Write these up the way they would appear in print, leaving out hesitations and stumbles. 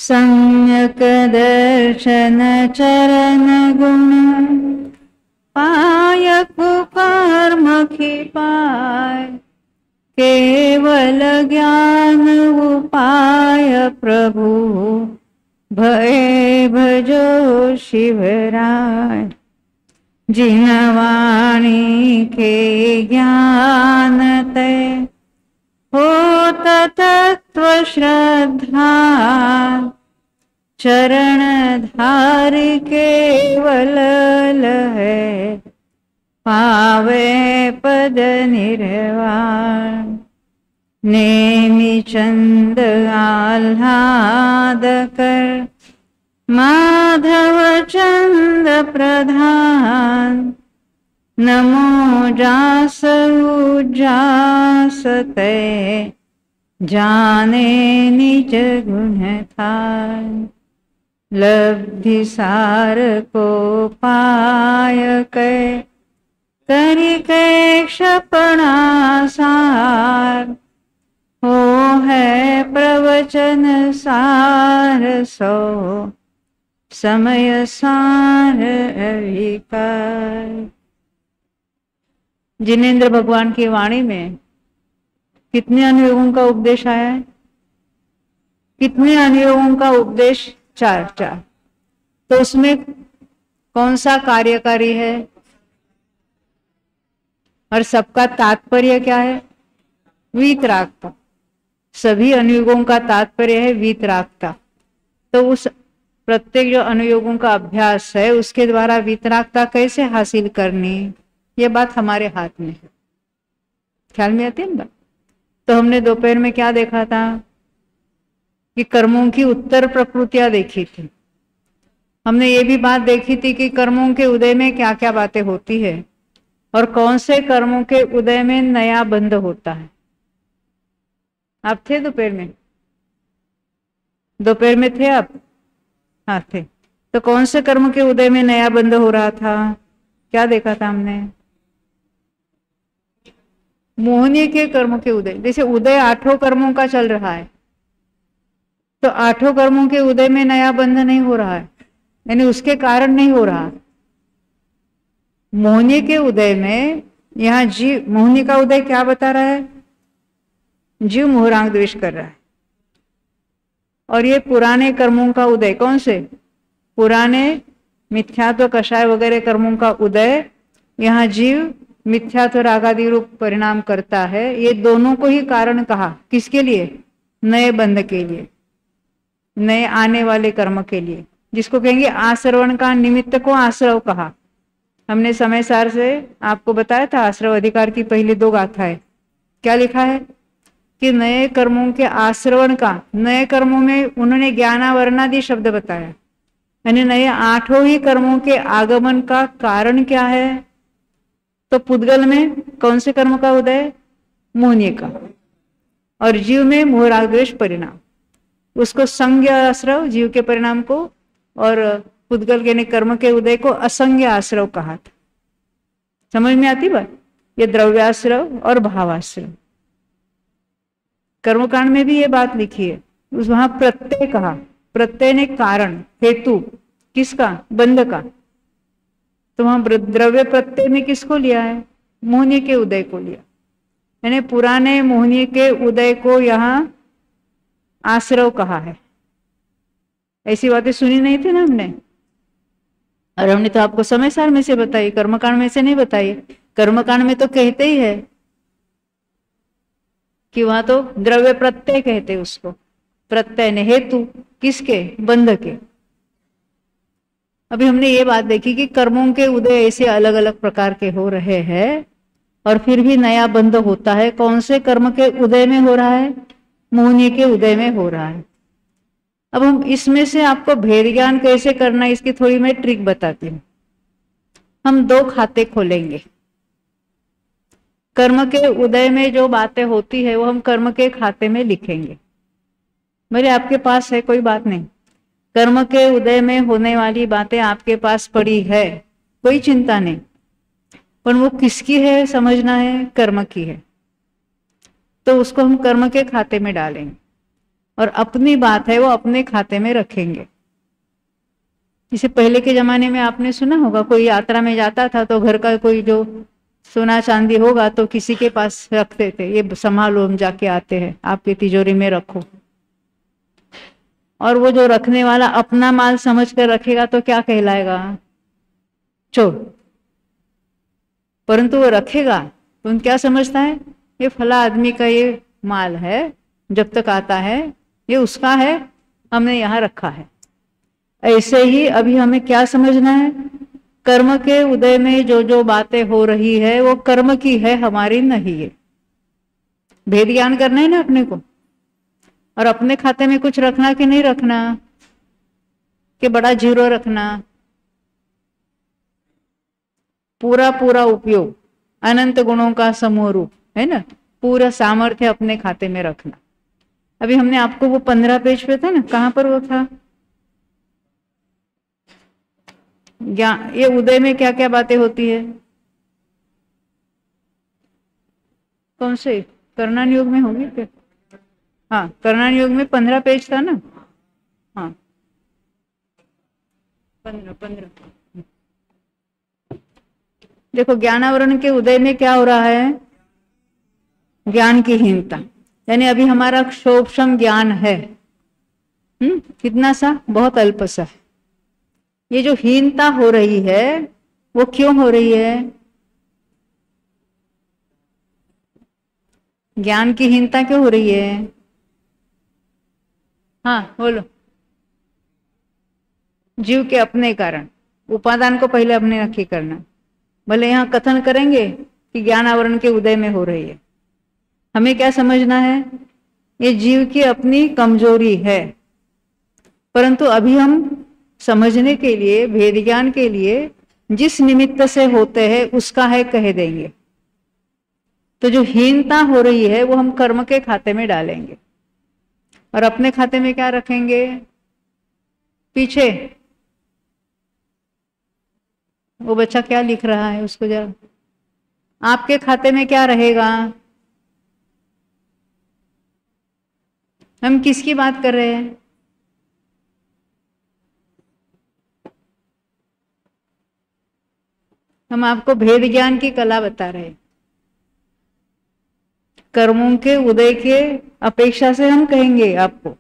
सम्यक दर्शन चरण गुण पाय कुकर्म की पाय केवल ज्ञान उपाय प्रभु भय भजो शिवराय। जिन वाणी के ज्ञान ते होत तत्व श्रद्धा चरण धारि केवल लहे पावे पद निर्वाण। नेमि चंद आह्लाद कर माधव चंद प्रधान नमो जास उजासते जाने निज गुण थान। लब्धि सार को पाय कै करि कै क्षपणा सार हो है प्रवचन सार सो समय सार अविकार। जिनेंद्र भगवान की वाणी में कितने अनुयोगों का उपदेश आया है? कितने अनुयोगों का उपदेश? चार। तो उसमें कौन सा कार्यकारी है और सबका तात्पर्य क्या है? वीतरागता। सभी अनुयोगों का तात्पर्य है वीतरागता। तो उस प्रत्येक जो अनुयोगों का अभ्यास है उसके द्वारा वीतरागता कैसे हासिल करनी, ये बात हमारे हाथ में है। ख्याल में आती है ना? तो हमने दोपहर में क्या देखा था कि कर्मों की उत्तर प्रकृतियां देखी थी। हमने ये भी बात देखी थी कि कर्मों के उदय में क्या क्या बातें होती है और कौन से कर्मों के उदय में नया बंध होता है। आप थे दोपहर में? दोपहर में थे आप? हाँ थे। तो कौन से कर्म के उदय में नया बंध हो रहा था? क्या देखा था हमने? मोहनीय के कर्मों के उदय। जैसे उदय 8 कर्मों का चल रहा है तो 8 कर्मों के उदय में नया बंध नहीं हो रहा है, यानी उसके कारण नहीं हो रहा। मोहनीय के उदय में यहाँ जीव, मोहनी का उदय क्या बता रहा है? जीव मोहरांग द्वेष कर रहा है। और ये पुराने कर्मों का उदय, कौन से? पुराने मिथ्यात्व कषाय वगैरह कर्मों का उदय, यहाँ जीव मिथ्यात्व रागादि रूप परिणाम करता है। ये दोनों को ही कारण कहा। किसके लिए? नए बंध के लिए, नए आने वाले कर्म के लिए, जिसको कहेंगे आश्रवण का निमित्त को आश्रव कहा। हमने समय सार से आपको बताया था आश्रव अधिकार की पहली 2 गाथाएं। क्या लिखा है कि नए कर्मों के आश्रवण का, नए कर्मों में उन्होंने ज्ञानावरणादि शब्द बताया, यानी नए 8 ही कर्मों के आगमन का कारण क्या है? तो पुद्गल में कौन से कर्म का उदय? मोहनीय का। और जीव में मोहरागद्वेष परिणाम, उसको संज्ञ आश्रव जीव के परिणाम को, और पुद्गल के कर्म के उदय को असंज्ञ आश्रव कहा था। समझ में आती बात? ये द्रव्याश्रव और भावाश्रव। कर्मकांड में भी ये बात लिखी है। उस वहां प्रत्यय कहा, प्रत्यय ने कारण, हेतु किसका? बंध का। तो वहां द्रव्य प्रत्यय में किसको लिया है? मोहनीय के उदय को लिया, यानी पुराने मोहनीय के उदय को यहाँ आश्रव कहा है। ऐसी बातें सुनी नहीं थी ना हमने, और हमने तो आपको समय सार में से बताई, कर्मकांड में से नहीं बताई। कर्मकांड में तो कहते ही है कि वहां तो द्रव्य प्रत्यय कहते उसको। प्रत्यय ने हेतु किसके? बंध के। अभी हमने ये बात देखी कि कर्मों के उदय ऐसे अलग अलग प्रकार के हो रहे हैं और फिर भी नया बंध होता है। कौन से कर्म के उदय में हो रहा है? मोहनीय के उदय में हो रहा है। अब हम इसमें से आपको भेद ज्ञान कैसे करना है इसकी थोड़ी मैं ट्रिक बताती हूँ। हम 2 खाते खोलेंगे। कर्म के उदय में जो बातें होती है वो हम कर्म के खाते में लिखेंगे। मेरे आपके पास है, कोई बात नहीं। कर्म के उदय में होने वाली बातें आपके पास पड़ी है, कोई चिंता नहीं, पर वो किसकी है समझना है, कर्म की है। तो उसको हम कर्म के खाते में डालेंगे। और अपनी बात है वो अपने खाते में रखेंगे। इसे पहले के जमाने में आपने सुना होगा, कोई यात्रा में जाता था तो घर का कोई जो सोना चांदी होगा तो किसी के पास रखते थे, ये संभालो हम जाके आते हैं, आपकी तिजोरी में रखो। और वो जो रखने वाला अपना माल समझ कर रखेगा तो क्या कहलाएगा? चोर। परंतु वो रखेगा तो क्या समझता है? ये फला आदमी का ये माल है, जब तक आता है ये उसका है, हमने यहां रखा है। ऐसे ही अभी हमें क्या समझना है? कर्म के उदय में जो जो बातें हो रही है वो कर्म की है, हमारी नहीं है। भेद ज्ञान करना है ना अपने को, और अपने खाते में कुछ रखना कि नहीं रखना, कि बड़ा जीरो रखना। पूरा पूरा उपयोग, अनंत गुणों का समूह रूप है ना, पूरा सामर्थ्य अपने खाते में रखना। अभी हमने आपको वो 15 पेज पे था ना, कहां पर वो था? ये उदय में क्या क्या बातें होती है? कौन से कर्णन योग में होंगे क्या? हाँ, कर्णन योग में 15 पेज था ना। हाँ, 15। देखो, ज्ञानावरण के उदय में क्या हो रहा है? ज्ञान की हीनता, यानी अभी हमारा क्षोभक्षम ज्ञान है, कितना सा? बहुत अल्प सा है। ये जो हीनता हो रही है वो क्यों हो रही है? ज्ञान की हीनता क्यों हो रही है? हाँ बोलो। जीव के अपने कारण, उपादान को पहले अपने नक्की करना। भले यहां कथन करेंगे कि ज्ञान आवरण के उदय में हो रही है, हमें क्या समझना है? ये जीव की अपनी कमजोरी है, परंतु अभी हम समझने के लिए, भेद ज्ञान के लिए जिस निमित्त से होते हैं उसका है कह देंगे। तो जो हीनता हो रही है वो हम कर्म के खाते में डालेंगे, और अपने खाते में क्या रखेंगे? पीछे वो बच्चा क्या लिख रहा है उसको जरा, आपके खाते में क्या रहेगा? हम किसकी बात कर रहे हैं? हम आपको भेद ज्ञान की कला बता रहे हैं। कर्मों के उदय के अपेक्षा से हम कहेंगे आपको,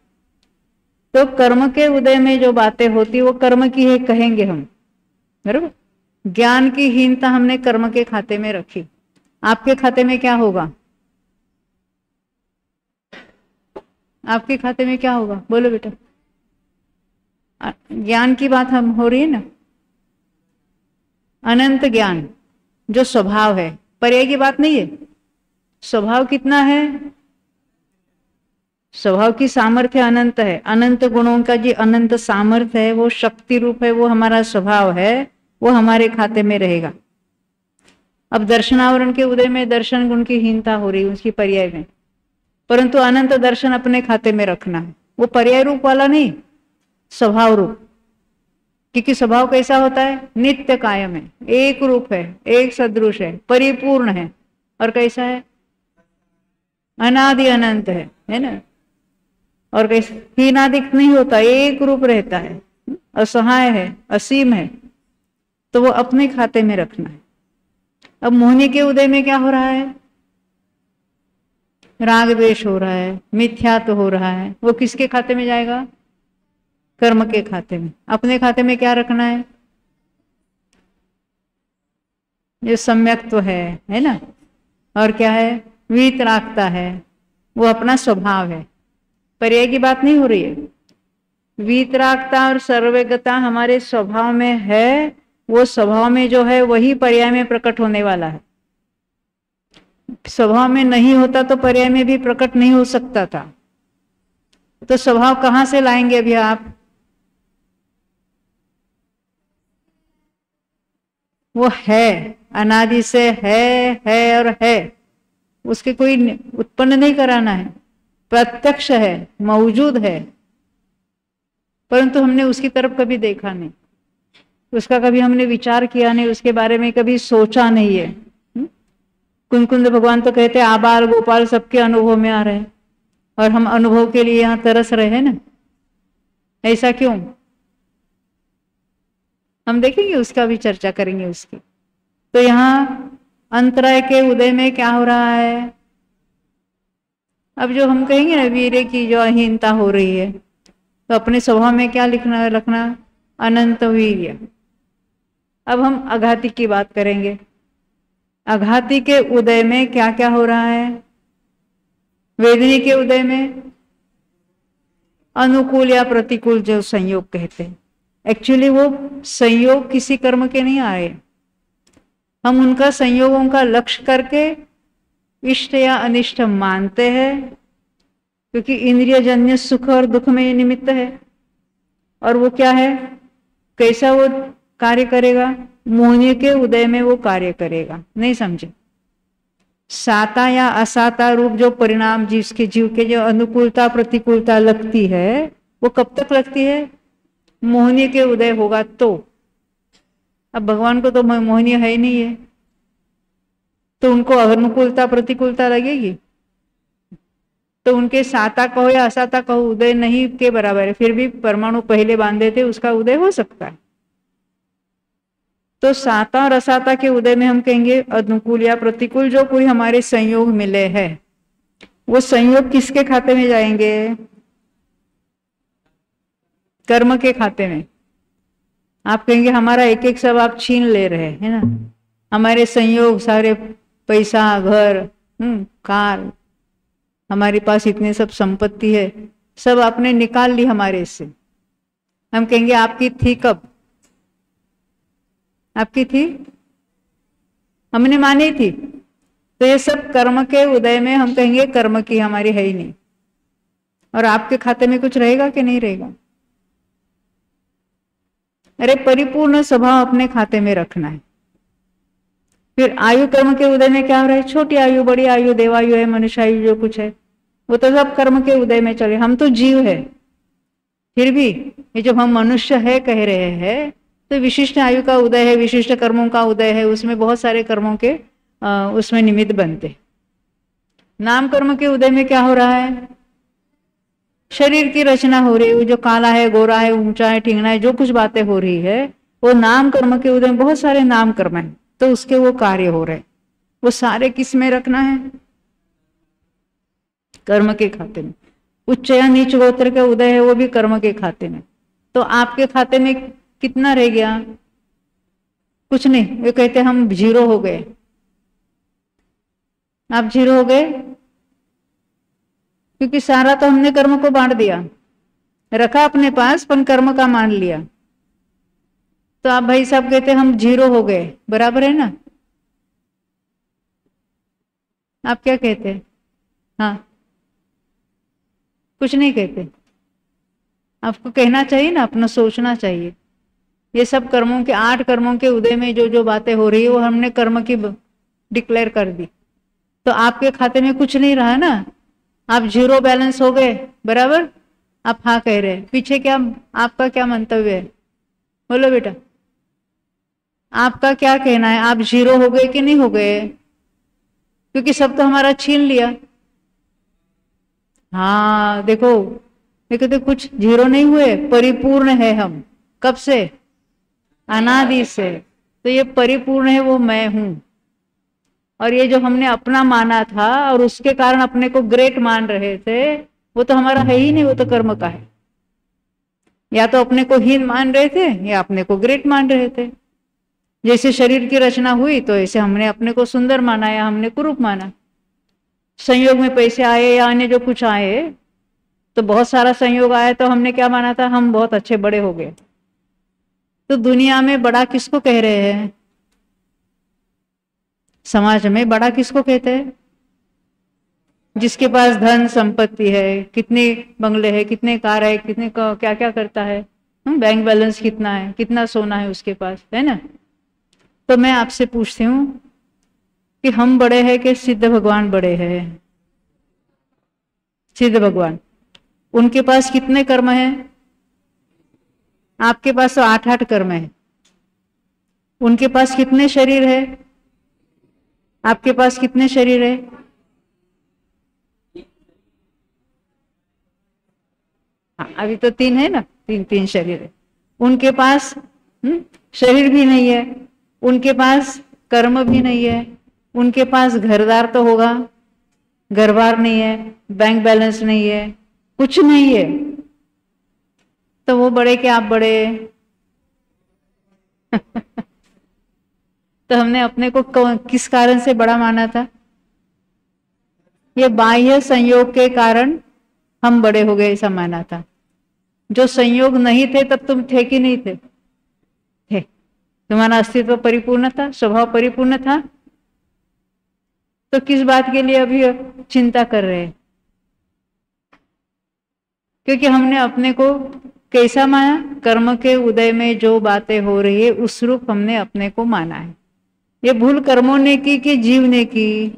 तो कर्म के उदय में जो बातें होती वो कर्म की है कहेंगे हम, बराबर। ज्ञान की हीनता हमने कर्म के खाते में रखी, आपके खाते में क्या होगा? आपके खाते में क्या होगा? बोलो बेटा। ज्ञान की बात हम हो रही है ना, अनंत ज्ञान जो स्वभाव है, पर्याय की बात नहीं है। स्वभाव कितना है? स्वभाव की सामर्थ्य अनंत है, अनंत गुणों का जी अनंत सामर्थ्य है, वो शक्ति रूप है, वो हमारा स्वभाव है, वो हमारे खाते में रहेगा। अब दर्शनावरण के उदय में दर्शन गुण की हीनता हो रही है उसकी पर्याय में, परंतु अनंत दर्शन अपने खाते में रखना है, वो पर्याय रूप वाला नहीं, स्वभाव रूप। क्योंकि स्वभाव कैसा होता है? नित्य कायम है, एक रूप है, एक सदृश है, परिपूर्ण है, और कैसा है? अनादि अनंत है ना। और कैसे? हीनादिक नहीं होता, एक रूप रहता है, असहाय है, असीम है, तो वो अपने खाते में रखना है। अब मोहिनी के उदय में क्या हो रहा है? राग द्वेष हो रहा है, मिथ्यात्व हो रहा है, वो किसके खाते में जाएगा? कर्म के खाते में। अपने खाते में क्या रखना है? जो सम्यक्त्व है ना, और क्या है? वीतरागता है, वो अपना स्वभाव है, पर्याय की बात नहीं हो रही है। वीतरागता और सर्वज्ञता हमारे स्वभाव में है, वो स्वभाव में जो है वही पर्याय में प्रकट होने वाला है। स्वभाव में नहीं होता तो पर्याय में भी प्रकट नहीं हो सकता था। तो स्वभाव कहां से लाएंगे अभी आप? वो है, अनादि से है और है, उसके कोई उत्पन्न नहीं कराना है, प्रत्यक्ष है, मौजूद है, परंतु हमने उसकी तरफ कभी देखा नहीं, उसका कभी हमने विचार किया नहीं, उसके बारे में कभी सोचा नहीं है। कुंद भगवान तो कहते आबाल गोपाल सबके अनुभव में आ रहे हैं, और हम अनुभव के लिए यहाँ तरस रहे हैं ना, ऐसा क्यों? हम देखेंगे, उसका भी चर्चा करेंगे उसकी। तो यहाँ अंतराय के उदय में क्या हो रहा है? अब जो हम कहेंगे ना वीर्य की जो अहीनता हो रही है, तो अपने स्वभाव में क्या लिखना रखना? अनंत वीर्य। अब हम आघाती की बात करेंगे। आघाती के उदय में क्या क्या हो रहा है? वेदनी के उदय में अनुकूल या प्रतिकूल जो संयोग कहते हैं, एक्चुअली वो संयोग किसी कर्म के नहीं आए, हम उनका संयोगों का लक्ष्य करके इष्ट या अनिष्ट मानते हैं, क्योंकि इंद्रिय जन्य सुख और दुख में निमित्त है। और वो क्या है, कैसा वो कार्य करेगा? मोहनी के उदय में वो कार्य करेगा। नहीं समझे? साता या असाता रूप जो परिणाम जिसके जीव के जो अनुकूलता प्रतिकूलता लगती है, वो कब तक लगती है? मोहनी के उदय होगा तो। अब भगवान को तो मोहनी है ही नहीं है, तो उनको अनुकूलता प्रतिकूलता लगेगी? तो उनके साता कहो या असाता कहो, उदय नहीं के बराबर है। फिर भी परमाणु पहले बांधे थे, उसका उदय हो सकता है। तो साता और असाता के उदय में हम कहेंगे अनुकूल या प्रतिकूल जो कोई हमारे संयोग मिले हैं, वो संयोग किसके खाते में जाएंगे? कर्म के खाते में। आप कहेंगे हमारा एक एक सब आप छीन ले रहे हैं ना, हमारे संयोग सारे, पैसा, घर, कार, हमारे पास इतने सब संपत्ति है, सब आपने निकाल ली हमारे से। हम कहेंगे आपकी थी कब? आपकी थी, हमने मानी थी। तो ये सब कर्म के उदय में हम कहेंगे कर्म की हमारी है ही नहीं। और आपके खाते में कुछ रहेगा कि नहीं रहेगा? अरे परिपूर्ण स्वभाव अपने खाते में रखना है। फिर आयु कर्म के उदय में क्या हो रहा है? छोटी आयु, बड़ी आयु, देवायु है, मनुष्य आयु जो कुछ है, वो तो सब कर्म के उदय में चले। हम तो जीव है, फिर भी ये जब हम मनुष्य है कह रहे हैं, तो विशिष्ट आयु का उदय है, विशिष्ट कर्मों का उदय है, उसमें बहुत सारे कर्मों के उसमें निमित्त बनते। नाम कर्म के उदय में क्या हो रहा है? शरीर की रचना हो रही है, वो जो काला है, गोरा है, ऊंचा है, ठिंगना है, जो कुछ बातें हो रही है, वो नाम कर्म के उदय में बहुत सारे नाम कर्म है, तो उसके वो कार्य हो रहे, वो सारे किस में रखना है? कर्म के खाते में। उच्च या नीच गोत्र का उदय है, वो भी कर्म के खाते में। तो आपके खाते में कितना रह गया? कुछ नहीं। वे कहते हम जीरो हो गए। आप जीरो हो गए क्योंकि सारा तो हमने कर्म को बांट दिया, रखा अपने पास, पर कर्म का मान लिया। तो आप भाई साहब कहते हम जीरो हो गए, बराबर है ना? आप क्या कहते हैं? हाँ, कुछ नहीं कहते। आपको कहना चाहिए ना, अपना सोचना चाहिए। ये सब कर्मों के, 8 कर्मों के उदय में जो जो बातें हो रही है, वो हमने कर्म की डिक्लेयर कर दी। तो आपके खाते में कुछ नहीं रहा ना, आप जीरो बैलेंस हो गए, बराबर? आप हाँ कह रहे हैं। पीछे क्या, आपका क्या मंतव्य है? बोलो बेटा, आपका क्या कहना है? आप जीरो हो गए कि नहीं हो गए? क्योंकि सब तो हमारा छीन लिया। हाँ देखो, देखो तो कुछ जीरो नहीं हुए, परिपूर्ण है हम। कब से? अनादि से। तो ये परिपूर्ण है, वो मैं हूं। और ये जो हमने अपना माना था और उसके कारण अपने को ग्रेट मान रहे थे, वो तो हमारा है ही नहीं, वो तो कर्म का है। या तो अपने को हीन मान रहे थे या अपने को ग्रेट मान रहे थे। जैसे शरीर की रचना हुई तो ऐसे हमने अपने को सुंदर माना या हमने कुरूप माना। संयोग में पैसे आए या अन्य जो कुछ आए, तो बहुत सारा संयोग आया, तो हमने क्या माना था? हम बहुत अच्छे बड़े हो गए। तो दुनिया में बड़ा किसको कह रहे हैं? समाज में बड़ा किसको कहते हैं? जिसके पास धन संपत्ति है, कितने बंगले है, कितने कार है, कितने क्या क्या करता है, बैंक बैलेंस कितना है, कितना सोना है उसके पास, है ना? तो मैं आपसे पूछती हूँ कि हम बड़े हैं कि सिद्ध भगवान बड़े हैं? सिद्ध भगवान। उनके पास कितने कर्म हैं? आपके पास तो 8-8 कर्म है। उनके पास कितने शरीर है? आपके पास कितने शरीर है? हाँ, अभी तो तीन है ना, तीन तीन शरीर है। उनके पास शरीर भी नहीं है, उनके पास कर्म भी नहीं है, उनके पास घरदार तो होगा, घर बार नहीं है, बैंक बैलेंस नहीं है, कुछ नहीं है, तो वो बड़े कि आप बड़े। तो हमने अपने को किस कारण से बड़ा माना था? ये बाह्य संयोग के कारण हम बड़े हो गए ऐसा माना था। जो संयोग नहीं थे तब तुम थे कि नहीं थे? थे। तुम्हारा अस्तित्व परिपूर्ण था, स्वभाव परिपूर्ण था, तो किस बात के लिए अभी चिंता कर रहे हैं? क्योंकि हमने अपने को कैसा माना? कर्म के उदय में जो बातें हो रही है उस रूप हमने अपने को माना है। ये भूल कर्मों ने की कि जीव ने की?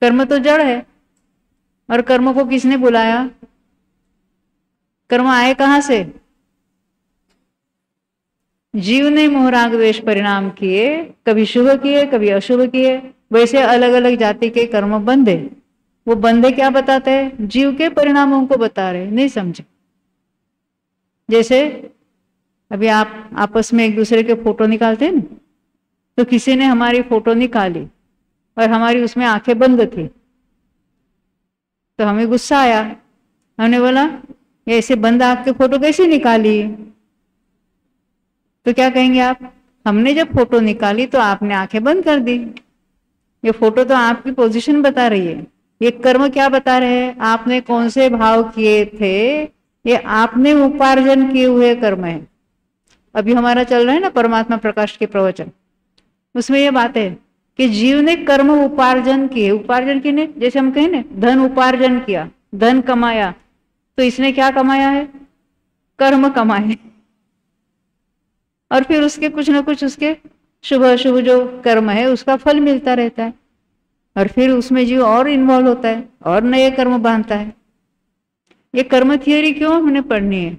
कर्म तो जड़ है, और कर्म को किसने बुलाया? कर्म आए कहां से? जीव ने मोहराग द्वेष परिणाम किए, कभी शुभ किए कभी अशुभ किए, वैसे अलग अलग जाति के कर्म बंधे। वो बंधे क्या बताते हैं? जीव के परिणामों को बता रहे, नहीं समझे? जैसे अभी आप आपस में एक दूसरे के फोटो निकालते हैं ना, तो किसी ने हमारी फोटो निकाली और हमारी उसमें आंखें बंद थी, तो हमें गुस्सा आया। हमने बोला ऐसे बंद आंख के फोटो कैसे निकाली? तो क्या कहेंगे आप? हमने जब फोटो निकाली तो आपने आंखें बंद कर दी। ये फोटो तो आपकी पोजीशन बता रही है। ये कर्म क्या बता रहे हैं? आपने कौन से भाव किए थे, ये आपने उपार्जन किए हुए कर्म है। अभी हमारा चल रहा है ना परमात्मा प्रकाश के प्रवचन, उसमें ये बात है कि जीव ने कर्म उपार्जन किए। उपार्जन किए, जैसे हम कहें ना धन उपार्जन किया, धन कमाया, तो इसने क्या कमाया है? कर्म कमाए। और फिर उसके कुछ ना कुछ उसके शुभ अशुभ जो कर्म है उसका फल मिलता रहता है, और फिर उसमें जीव और इन्वॉल्व होता है और नए कर्म बांधता है। ये कर्म थियोरी क्यों हमने पढ़नी है?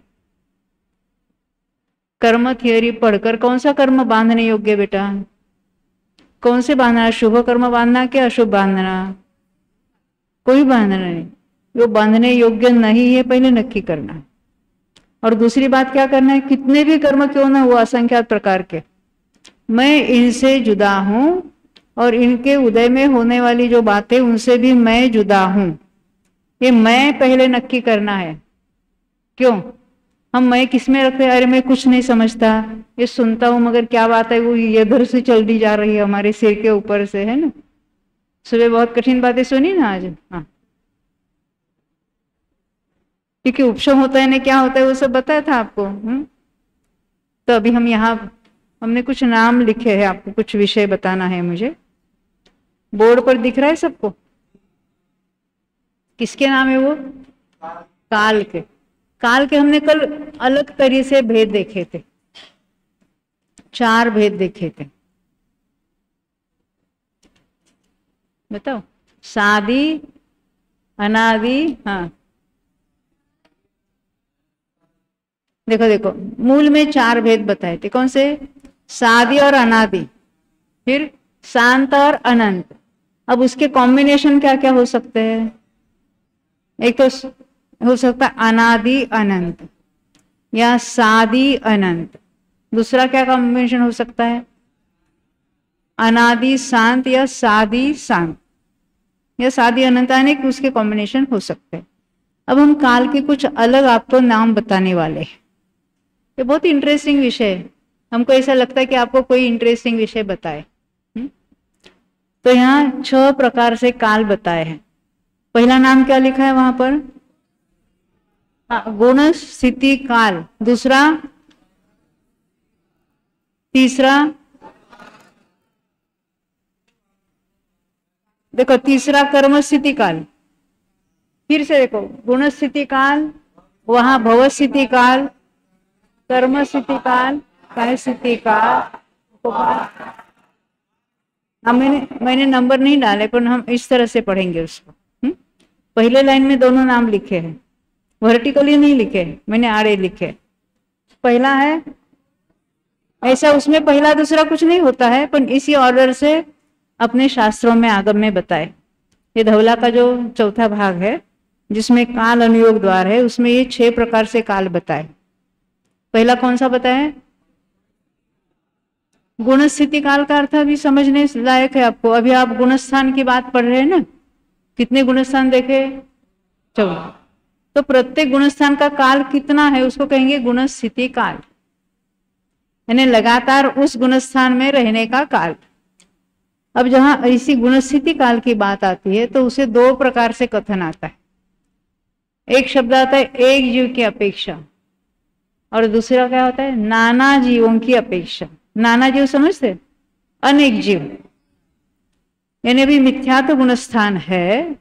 कर्म थियोरी पढ़कर कौन सा कर्म बांधने योग्य बेटा? कौन से बांधना? शुभ कर्म बांधना कि अशुभ बांधना? कोई बांधना नहीं। वो बांधने योग्य नहीं है, पहले नक्की करना है। और दूसरी बात क्या करना है? कितने भी कर्म क्यों ना वो असंख्यात प्रकार के, मैं इनसे जुदा हूं, और इनके उदय में होने वाली जो बातें उनसे भी मैं जुदा हूं। ये मैं पहले नक्की करना है। क्यों? हम मैं किस में रखते हैं? अरे मैं कुछ नहीं समझता, ये सुनता हूं मगर क्या बात है वो इधर से चलती जा रही है हमारे सिर के ऊपर से, है ना। सुबह बहुत कठिन बातें सुनी ना आज। हाँ, क्योंकि उपशम होता है ना, क्या होता है वो सब बताया था आपको। तो अभी हम यहाँ हमने कुछ नाम लिखे हैं, आपको कुछ विषय बताना है मुझे। बोर्ड पर दिख रहा है सबको? किसके नाम है वो? काल के। काल के हमने कल अलग तरीके से भेद देखे थे, 4 भेद देखे थे। बताओ। सादी, अनादि, हाँ देखो देखो, मूल में 4 भेद बताए थे। कौन से? सादी और अनादि, फिर शांत और अनंत। अब उसके कॉम्बिनेशन क्या क्या हो सकते हैं? एक तो हो सकता है अनादि अनंत या सादी अनंत। दूसरा क्या कॉम्बिनेशन हो सकता है? अनादि शांत या सादी शांत या सादी अनंत, आने के उसके कॉम्बिनेशन हो सकते हैं। अब हम काल के कुछ अलग आपको नाम बताने वाले हैं। ये बहुत इंटरेस्टिंग विषय है। हमको ऐसा लगता है कि आपको कोई इंटरेस्टिंग विषय बताए। तो यहाँ 6 प्रकार से काल बताए हैं। पहला नाम क्या लिखा है वहां पर? गुण स्थिति काल। दूसरा, तीसरा, देखो तीसरा कर्म स्थिति काल। फिर से देखो, गुण स्थिति काल, वहां भव स्थिति काल, कर्म स्थिति काल, काय स्थिति काल। मैंने नंबर नहीं डाले, पर हम इस तरह से पढ़ेंगे उसको। पहले लाइन में दोनों नाम लिखे हैं, वर्टिकली नहीं लिखे, मैंने आड़े लिखे। पहला है ऐसा, उसमें पहला दूसरा कुछ नहीं होता है, पर इसी ऑर्डर से अपने शास्त्रों में आगम में बताए। ये धवला का जो चौथा भाग है जिसमें काल अनुयोग द्वार है, उसमें ये 6 प्रकार से काल बताए। पहला कौन सा बताया? गुण स्थिति काल का अर्थ अभी समझने लायक है आपको। अभी आप गुणस्थान की बात पढ़ रहे हैं ना, कितने गुणस्थान देखे? 14। तो प्रत्येक गुणस्थान का काल कितना है उसको कहेंगे गुण स्थिति काल, यानी लगातार उस गुणस्थान में रहने का काल। अब जहां ऐसी गुणस्थिति काल की बात आती है तो उसे 2 प्रकार से कथन आता है। एक शब्द आता है एक जीव की अपेक्षा, और दूसरा क्या होता है? नाना जीवों की अपेक्षा। नाना जीव समझते? अनेक जीव, यानी अभी मिथ्यात्व गुणस्थान है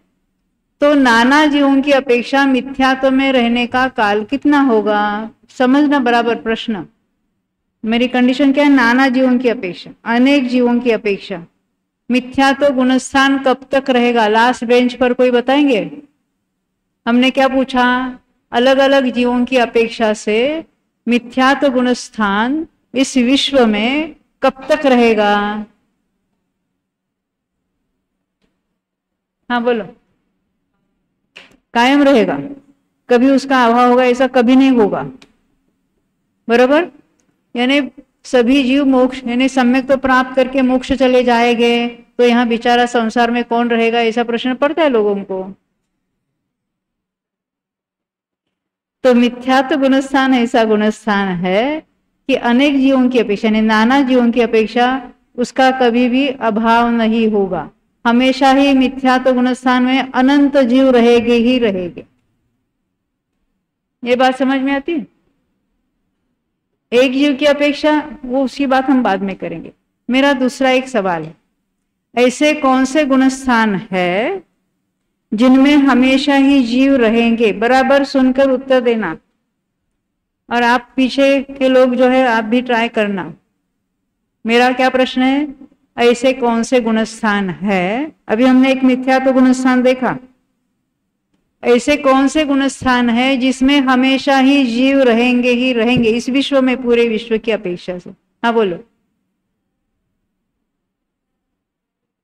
तो नाना जीवों की अपेक्षा मिथ्यात्व में रहने का काल कितना होगा? समझना बराबर प्रश्न। मेरी कंडीशन क्या है? नाना जीवों की अपेक्षा, अनेक जीवों की अपेक्षा मिथ्यात्व गुणस्थान कब तक रहेगा? लास्ट बेंच पर कोई बताएंगे? हमने क्या पूछा? अलग अलग जीवों की अपेक्षा से मिथ्यात्व गुणस्थान इस विश्व में कब तक रहेगा? हाँ बोलो। कायम रहेगा, कभी उसका अभाव होगा ऐसा कभी नहीं होगा, बराबर। यानी सभी जीव मोक्ष यानी सम्यक तो प्राप्त करके मोक्ष चले जाएंगे, तो यहाँ बेचारा संसार में कौन रहेगा ऐसा प्रश्न पड़ता है लोगों को। तो मिथ्यात्व गुणस्थान ऐसा गुणस्थान है कि अनेक जीवों की अपेक्षा यानी नाना जीवों की अपेक्षा उसका कभी भी अभाव नहीं होगा। हमेशा ही मिथ्यात्व गुणस्थान में अनंत जीव रहेंगे ही रहेंगे। ये बात समझ में आती है? एक जीव की अपेक्षा, वो उसकी बात हम बाद में करेंगे। मेरा दूसरा एक सवाल है, ऐसे कौन से गुणस्थान है जिनमें हमेशा ही जीव रहेंगे? बराबर सुनकर उत्तर देना, और आप पीछे के लोग जो है आप भी ट्राई करना। मेरा क्या प्रश्न है? ऐसे कौन से गुणस्थान है? अभी हमने एक मिथ्यात्व गुणस्थान देखा, ऐसे कौन से गुणस्थान है जिसमें हमेशा ही जीव रहेंगे ही रहेंगे इस विश्व में, पूरे विश्व की अपेक्षा से? हाँ बोलो।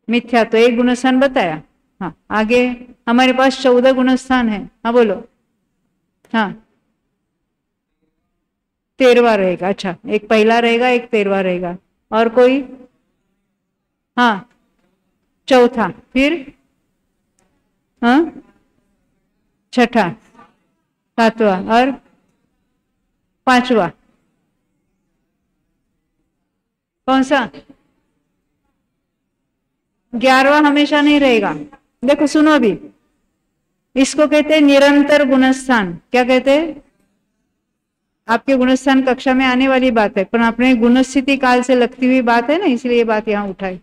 मिथ्यात्व एक गुणस्थान बताया। हाँ आगे हमारे पास 14 गुणस्थान है। हाँ बोलो। हाँ 13वां रहेगा। अच्छा, एक पहला रहेगा, एक 13वां रहेगा, और कोई? हाँ चौथा, फिर हाँ छठा, 7वां और 5वां। कौन सा? 11वां हमेशा नहीं रहेगा। देखो सुनो, अभी इसको कहते हैं निरंतर गुणस्थान। क्या कहते हैं? आपके गुणस्थान कक्षा में आने वाली बात है, पर अपने गुणस्थिति काल से लगती हुई बात है ना, इसलिए ये बात यहाँ उठाई।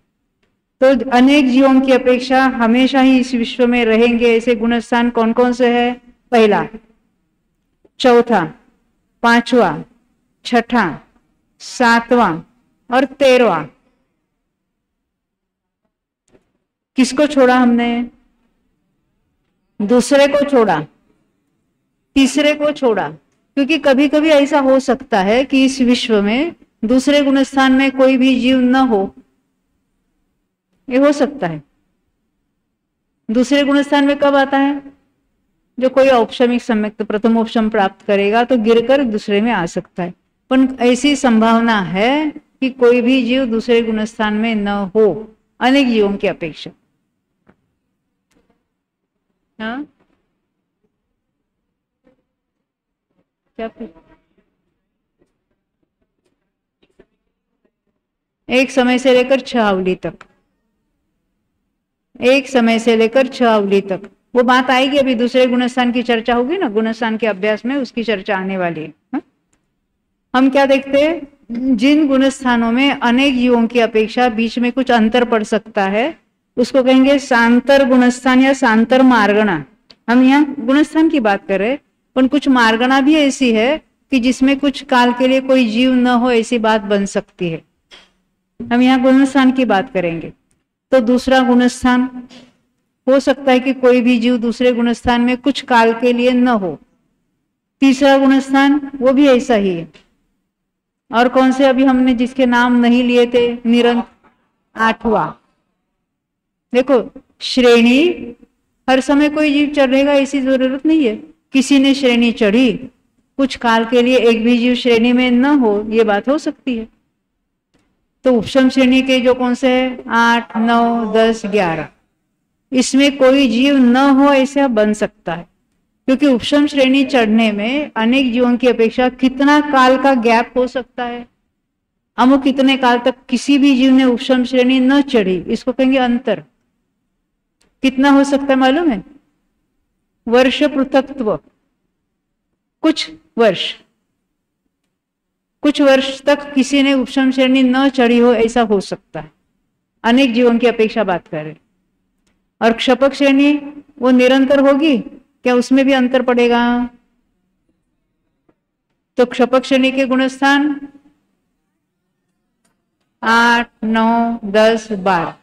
तो अनेक जीवों की अपेक्षा हमेशा ही इस विश्व में रहेंगे ऐसे गुणस्थान कौन कौन से है? पहला, चौथा, 5वां, छठा, 7वां और 13वां। किसको छोड़ा हमने? दूसरे को छोड़ा, तीसरे को छोड़ा, क्योंकि कभी कभी ऐसा हो सकता है कि इस विश्व में दूसरे गुणस्थान में कोई भी जीव न हो। ये हो सकता है। दूसरे गुणस्थान में कब आता है? जो कोई औपशमिक सम्यक प्रथम उपशम प्राप्त करेगा तो गिरकर दूसरे में आ सकता है, पर ऐसी संभावना है कि कोई भी जीव दूसरे गुणस्थान में न हो अनेक जीवों की अपेक्षा। हाँ क्या? एक समय से लेकर 6 अवधि तक, एक समय से लेकर 6 अवधि तक। वो बात आएगी, अभी दूसरे गुणस्थान की चर्चा होगी ना, गुणस्थान के अभ्यास में उसकी चर्चा आने वाली है। हा? हम क्या देखते हैं? जिन गुणस्थानों में अनेक जीवों की अपेक्षा बीच में कुछ अंतर पड़ सकता है उसको कहेंगे सांतर गुणस्थान या सांतर मार्गणा। हम यहाँ गुणस्थान की बात कर रहे हैं, पर कुछ मार्गणा भी ऐसी है कि जिसमें कुछ काल के लिए कोई जीव न हो ऐसी बात बन सकती है। हम यहाँ गुणस्थान की बात करेंगे। तो दूसरा गुणस्थान हो सकता है कि कोई भी जीव दूसरे गुणस्थान में कुछ काल के लिए न हो। तीसरा गुणस्थान वो भी ऐसा ही है। और कौन से अभी हमने जिसके नाम नहीं लिए थे? निरंतर। 8वां देखो, श्रेणी, हर समय कोई जीव चढ़ेगा ऐसी जरूरत नहीं है। किसी ने श्रेणी चढ़ी, कुछ काल के लिए एक भी जीव श्रेणी में न हो, ये बात हो सकती है। तो उपशम श्रेणी के जो कौन से है 8, 9, 10, 11, इसमें कोई जीव न हो ऐसा बन सकता है, क्योंकि उपशम श्रेणी चढ़ने में अनेक जीवों की अपेक्षा कितना काल का गैप हो सकता है। हम वो कितने काल तक किसी भी जीव ने उपशम श्रेणी न चढ़ी, इसको कहेंगे अंतर। कितना हो सकता है मालूम है? वर्ष पृथकत्व, कुछ वर्ष तक किसी ने उपशम श्रेणी न चढ़ी हो ऐसा हो सकता है, अनेक जीवों की अपेक्षा बात करें। और क्षपक श्रेणी वो निरंतर होगी क्या? उसमें भी अंतर पड़ेगा। तो क्षपक श्रेणी के गुणस्थान 8, 9, 10, 12,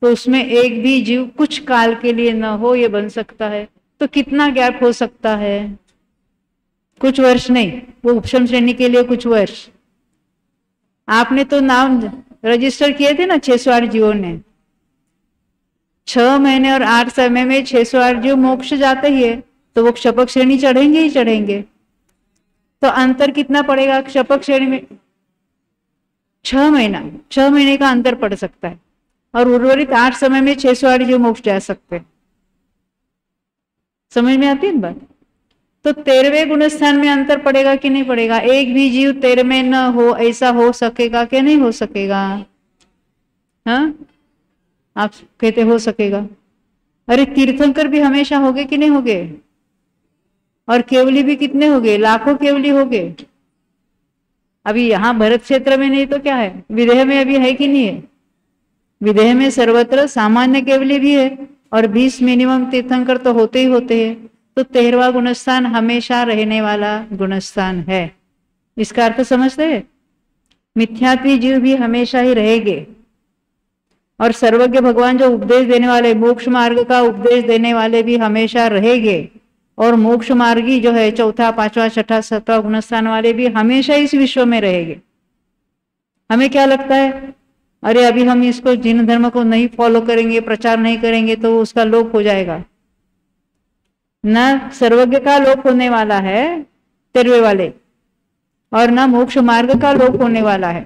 तो उसमें एक भी जीव कुछ काल के लिए न हो, ये बन सकता है। तो कितना गैप हो सकता है? कुछ वर्ष नहीं, वो उपशम श्रेणी के लिए कुछ वर्ष। आपने तो नाम रजिस्टर किए थे ना 608 जीवों ने, 6 महीने और 8 समय में 608 जीव मोक्ष जाते ही है, तो वो क्षपक श्रेणी चढ़ेंगे ही चढ़ेंगे। तो अंतर कितना पड़ेगा क्षपक श्रेणी में? 6 महीने का अंतर पड़ सकता है, और उर्वरित 8 समय में 608 जीव मोक्ष जा सकते हैं। समझ में आती है ना बात? तो 13वें गुणस्थान में अंतर पड़ेगा कि नहीं पड़ेगा? एक भी जीव 13वें न हो ऐसा हो सकेगा कि नहीं हो सकेगा? हाँ, आप कहते हो सकेगा। अरे तीर्थंकर भी हमेशा होगे कि नहीं होगे? और केवली भी कितने होगे? लाखों केवली होगे। अभी यहाँ भरत क्षेत्र में नहीं तो क्या है, विदेह में अभी है कि नहीं है? विदेह में सर्वत्र सामान्य केवली भी है, और 20 मिनिमम तीर्थंकर तो होते ही होते हैं। तो 13वां गुणस्थान हमेशा रहने वाला गुणस्थान है। इसका अर्थ समझते हैं? मिथ्यात्वी जीव भी हमेशा ही रहेंगे, और सर्वज्ञ भगवान जो उपदेश देने वाले, मोक्ष मार्ग का उपदेश देने वाले भी हमेशा रहेंगे, और मोक्ष मार्गी जो है 4, 5, 6, 7वां गुणस्थान वाले भी हमेशा इस विश्व में रहेंगे। हमें क्या लगता है, अरे अभी हम इसको जिन धर्म को नहीं फॉलो करेंगे, प्रचार नहीं करेंगे तो उसका लोप हो जाएगा। न सर्वज्ञ का लोप होने वाला है 13वें वाले, और न मोक्ष मार्ग का लोप होने वाला है।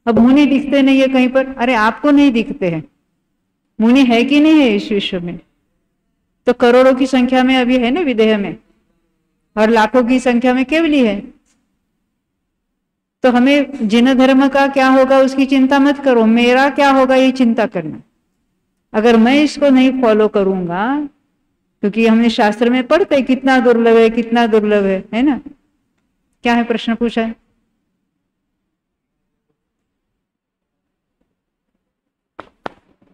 अब मुनि दिखते नहीं है कहीं पर, अरे आपको नहीं दिखते हैं, मुनि है कि नहीं है इस विश्व में? तो करोड़ों की संख्या में अभी है ना विदेह में, और लाखों की संख्या में केवली है। तो हमें जिन धर्म का क्या होगा उसकी चिंता मत करो, मेरा क्या होगा ये चिंता करना। अगर मैं इसको नहीं फॉलो करूंगा, क्योंकि हमने शास्त्र में पढ़ते कितना दुर्लभ है, कितना दुर्लभ है ना? क्या है प्रश्न पूछा है?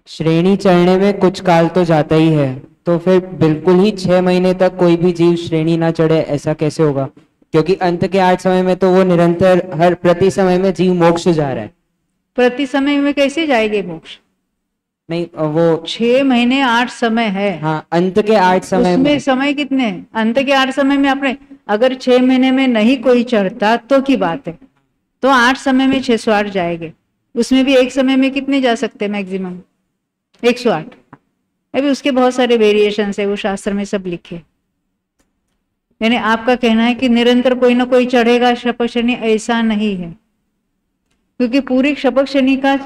श्रेणी चढ़ने में कुछ काल तो जाता ही है, तो फिर बिल्कुल ही 6 महीने तक कोई भी जीव श्रेणी ना चढ़े ऐसा कैसे होगा? क्योंकि अंत के 8 समय में तो वो निरंतर हर प्रति समय में जीव मोक्ष जा रहा है। प्रति समय में कैसे जाएंगे मोक्ष? नहीं, वो 6 महीने 8 समय है। हाँ, अंत के 8 समय उसमें समय कितने हैं? अंत के 8 समय में आपने अगर 6 महीने में नहीं कोई चढ़ता तो की बात है, तो 8 समय में 608 जाएंगे। उसमें भी एक समय में कितने जा सकते हैं? मैक्सिमम 108। अभी उसके बहुत सारे वेरिएशन है, वो शास्त्र में सब लिखे। यानी आपका कहना है कि निरंतर कोई ना कोई चढ़ेगा शपथ श्रेणी, ऐसा नहीं है, क्योंकि पूरी शपथ श्रेणी का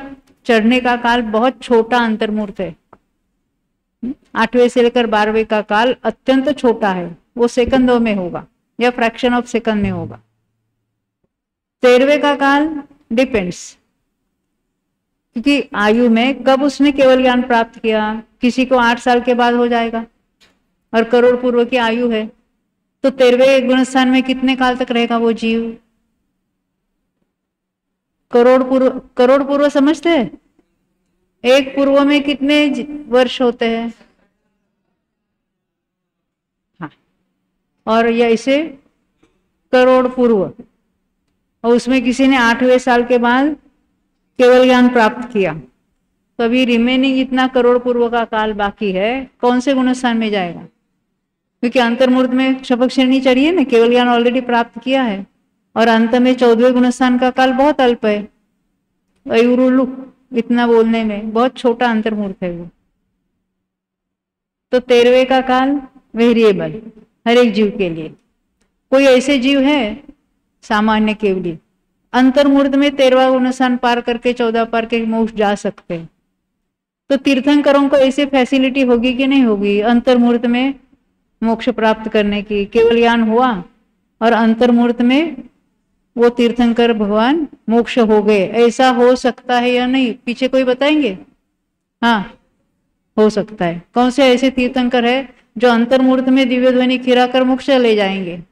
चढ़ने का काल बहुत छोटा अंतर्मूर्त है। 8वें से लेकर 12वें का काल अत्यंत छोटा है, वो सेकंडों में होगा या फ्रैक्शन ऑफ सेकंड में होगा। 13वें का काल डिपेंड्स, क्योंकि आयु में कब उसने केवल ज्ञान प्राप्त किया, किसी को 8 साल के बाद हो जाएगा, और करोड़ पूर्व की आयु है, तो 13वें गुणस्थान में कितने काल तक रहेगा वो जीव? करोड़ पूर्व समझते हैं? एक पूर्व में कितने वर्ष होते हैं? हाँ, और या इसे करोड़ पूर्व, और उसमें किसी ने 8वें साल के बाद केवल ज्ञान प्राप्त किया, तो अभी रिमेनिंग इतना करोड़ पूर्व का काल बाकी है, कौन से गुणस्थान में जाएगा? क्योंकि अंतर्मूर्त में शपथ श्रेणी चढ़ी है ना, केवल ज्ञान ऑलरेडी प्राप्त किया है, और अंत में 14वें गुणस्थान का काल बहुत अल्प है। अयुरुलु इतना बोलने में बहुत छोटा अंतर्मूर्त है वो। तो 13वें का काल वेरिएबल हर एक जीव के लिए। कोई ऐसे जीव है सामान्य केवली अंतर्मूर्त में 13वां गुणस्थान पार करके 14 पार के मोक्ष जा सकते हैं। तो तीर्थंकरों को ऐसी फैसिलिटी होगी कि नहीं होगी अंतर्मूर्त में मोक्ष प्राप्त करने की? केवल ज्ञान हुआ और अंतर्मूर्त में वो तीर्थंकर भगवान मोक्ष हो गए, ऐसा हो सकता है या नहीं? पीछे कोई बताएंगे? हाँ हो सकता है। कौन से ऐसे तीर्थंकर है जो अंतर्मूर्त में दिव्य ध्वनि खिराकर मोक्ष ले जाएंगे?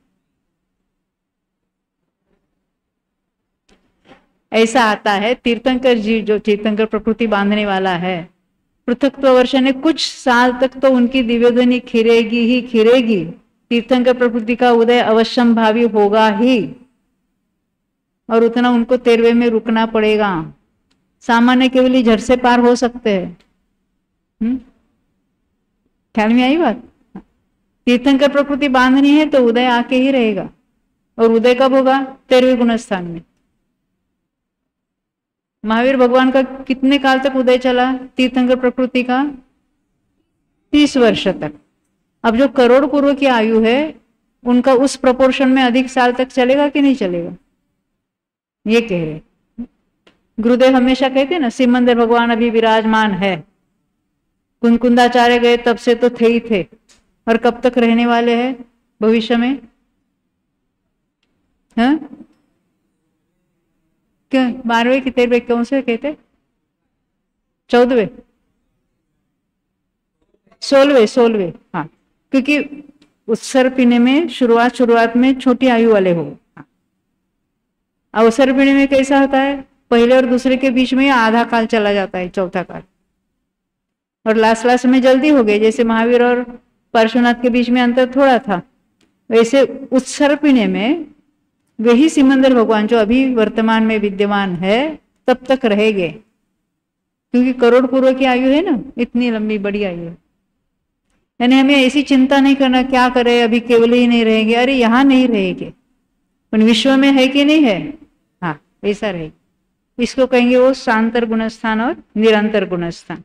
ऐसा आता है तीर्थंकर जी जो तीर्थंकर प्रकृति बांधने वाला है, पृथक्त्व वर्षण ने कुछ साल तक तो उनकी दिव्य ध्वनि खिरेगी ही खिरेगी, तीर्थंकर प्रकृति का उदय अवश्यम भावी होगा ही, और उतना उनको 13वें में रुकना पड़ेगा। सामान्य केवल झट से पार हो सकते हैं। ख्याल में आई बात? तीर्थंकर प्रकृति बांधनी है तो उदय आके ही रहेगा, और उदय कब होगा? 13वें गुणस्थान में। महावीर भगवान का कितने काल तक उदय चला तीर्थंकर प्रकृति का? 30 वर्ष तक। अब जो करोड़ पूर्व की आयु है उनका उस प्रोपोर्शन में अधिक साल तक चलेगा कि नहीं चलेगा? ये कह रहे गुरुदेव हमेशा कहते ना सिमंदर भगवान अभी विराजमान है, कुंकुंदाचार्य गए तब से तो थे ही थे, और कब तक रहने वाले हैं भविष्य में? हाँ क्या 12वें की 13वें कौन से कहते? 14वें 16वें। हाँ क्योंकि उत्सर पीने में शुरुआत में छोटी आयु वाले हो। अवसर पीने में कैसा होता है? पहले और दूसरे के बीच में आधा काल चला जाता है, चौथा काल, और लास्ट में जल्दी हो गए। जैसे महावीर और पार्श्वनाथ के बीच में अंतर थोड़ा था, वैसे उत्सर पीने में वही सिमंदर भगवान जो अभी वर्तमान में विद्यमान है तब तक रहेंगे, क्योंकि करोड़ पूर्व की आयु है ना, इतनी लंबी बड़ी आयु है। यानी हमें ऐसी चिंता नहीं करना क्या करे अभी केवल ही नहीं रहेंगे, अरे यहाँ नहीं रहेंगे पर विश्व में है कि नहीं है? हाँ ऐसा रहेगा। इसको कहेंगे वो शांतर गुणस्थान और निरंतर गुणस्थान।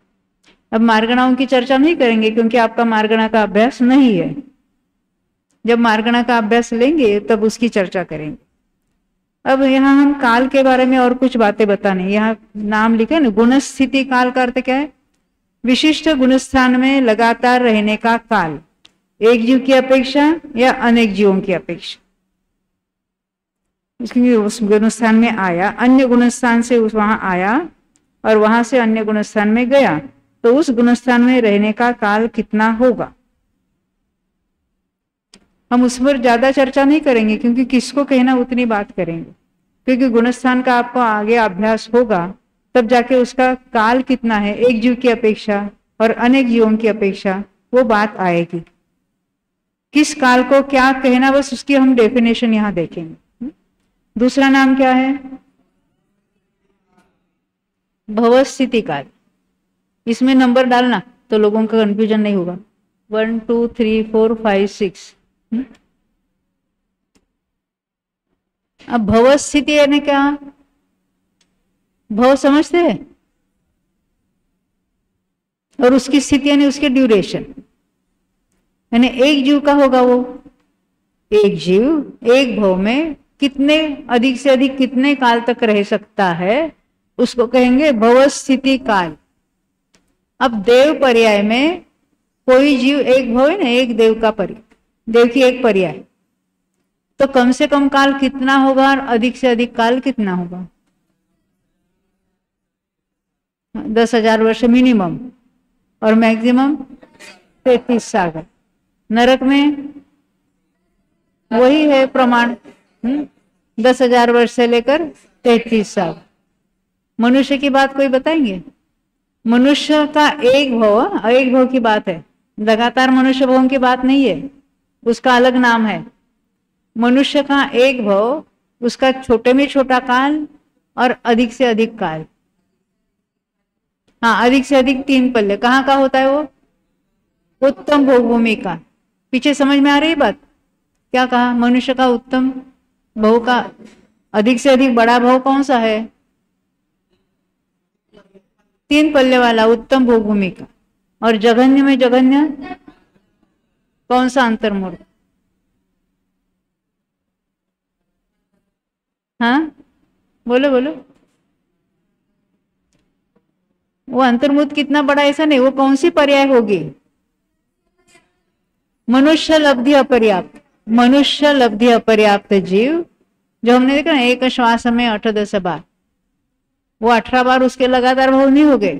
अब मार्गणाओं की चर्चा नहीं करेंगे क्योंकि आपका मार्गणा का अभ्यास नहीं है। जब मार्गणा का अभ्यास लेंगे तब उसकी चर्चा करेंगे। अब यहाँ हम काल के बारे में और कुछ बातें बताने, यहाँ नाम लिखे ना गुण स्थिति काल का अर्थ क्या है? विशिष्ट गुणस्थान में लगातार रहने का काल, एक जीव की अपेक्षा या अनेक जीवों की अपेक्षा। इसलिए उस गुणस्थान में आया, अन्य गुणस्थान से उस वहां आया और वहां से अन्य गुणस्थान में गया, तो उस गुणस्थान में रहने का काल कितना होगा? हम उस पर ज्यादा चर्चा नहीं करेंगे क्योंकि किसको कहना उतनी बात करेंगे, क्योंकि गुणस्थान का आपको आगे अभ्यास होगा तब जाके उसका काल कितना है एक जीव की अपेक्षा और अनेक जीवों की अपेक्षा, वो बात आएगी। किस काल को क्या कहना, बस उसकी हम डेफिनेशन यहाँ देखेंगे। दूसरा नाम क्या है? भवस्थिति काल। इसमें नंबर डालना तो लोगों का कंफ्यूजन नहीं होगा। 1 2 3 4 5 6। अब भवस्थिति यानी क्या? भव समझते हैं, और उसकी स्थिति यानी उसके ड्यूरेशन, यानी एक जीव का होगा वो। एक जीव एक भव में कितने अधिक से अधिक कितने काल तक रह सकता है, उसको कहेंगे भवस्थिति काल। अब देव पर्याय में कोई जीव एक भव है ना, एक देव का पर्याय, देव की एक पर्याय, तो कम से कम काल कितना होगा और अधिक से अधिक काल कितना होगा? 10,000 वर्ष मिनिमम और मैक्सिमम 33 सागर। नरक में वही है प्रमाण, 10,000 वर्ष से लेकर 33 साल। मनुष्य की बात कोई बताएंगे? मनुष्य का एक भव की बात है, लगातार मनुष्य भवों की बात नहीं है, उसका अलग नाम है। मनुष्य का एक भव, उसका छोटे में छोटा काल और अधिक से अधिक काल। हाँ अधिक से अधिक 3 पल्ले। कहाँ का होता है वो? उत्तम भोगभूमि का। पीछे समझ में आ रही बात? क्या कहा? मनुष्य का उत्तम भव का अधिक से अधिक बड़ा भव कौन सा है? 3 पल्ले वाला उत्तम भोगभूमि का। और जघन्य में जघन्य कौन सा अंतर्मूर्त? हाँ बोलो बोलो। वो अंतर्मूर्त कितना बड़ा ऐसा नहीं, वो कौन सी पर्याय होगी? मनुष्य लब्धि अपर्याप्त, मनुष्य लब्धि अपर्याप्त जीव, जो हमने देखा ना एक श्वास में 8-10 बार, वो 18 बार उसके लगातार भाव नहीं हो गए,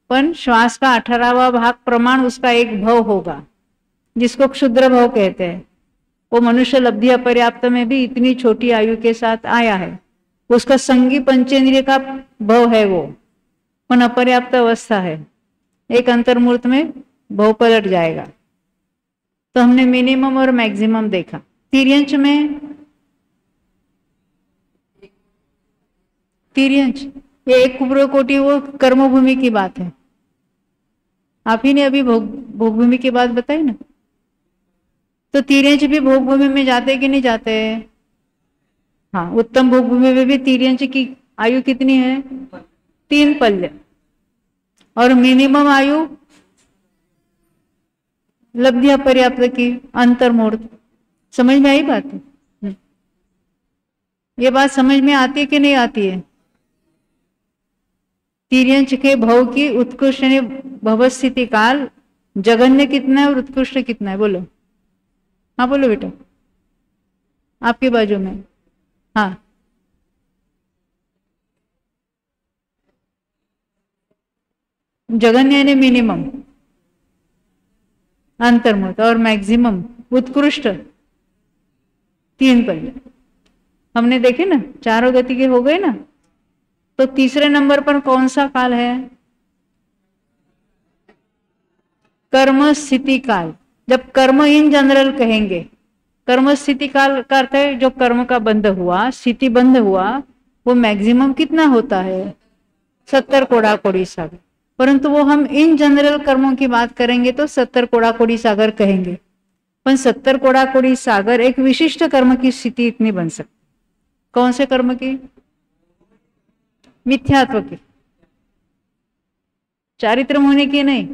पर श्वास का 18वां भाग प्रमाण उसका एक भाव होगा, जिसको क्षुद्र भाव कहते हैं। वो मनुष्य लब्धि अपर्याप्त में भी इतनी छोटी आयु के साथ आया है। उसका संगी पंचेंद्रिय का भाव है वो, पर अपर्याप्त अवस्था है। एक अंतर्मूर्त में भाव पलट जाएगा। तो हमने मिनिमम और मैक्सिमम देखा। तिर्यंच में, तिर्यंच ये एक कुब्र कोटि वो कर्मभूमि की बात है। आप ही ने अभी भोगभूमि की बात बताई ना। तो तिर्यंच भी भोगभूमि में जाते कि नहीं जाते? हाँ, उत्तम भोगभूमि में भी तिर्यंच की आयु कितनी है? 3 पल्य। और मिनिमम आयु लब्धि अपर्याप्त की अंतर्मूर्त। समझ में आई बात? ये बात समझ में आती है कि नहीं आती है? तिर्यंच के भव की उत्कृष्ट भवस्थिति काल जघन्य कितना है और उत्कृष्ट कितना है? बोलो। हाँ बोलो बेटा, आपके बाजू में। हाँ, जघन्य यानी मिनिमम अंतर्मूर्त, और मैक्सिमम उत्कृष्ट 3 पल्य। हमने देखे ना, चारों गति के हो गए ना। तो तीसरे नंबर पर कौन सा काल है? कर्म स्थिति काल। जब कर्म इन जनरल कहेंगे, कर्म स्थिति काल का अर्थ है जो कर्म का बंध हुआ, स्थिति बंध हुआ, वो मैक्सिमम कितना होता है? 70 कोड़ा कोड़ी सागर। परंतु वो हम इन जनरल कर्मों की बात करेंगे तो 70 कोड़ा कोड़ी सागर कहेंगे। पर 70 कोड़ा कोड़ी सागर एक विशिष्ट कर्म की स्थिति इतनी बन सकती। कौन से कर्म की? मिथ्यात्व की। चारित्र होने की नहीं,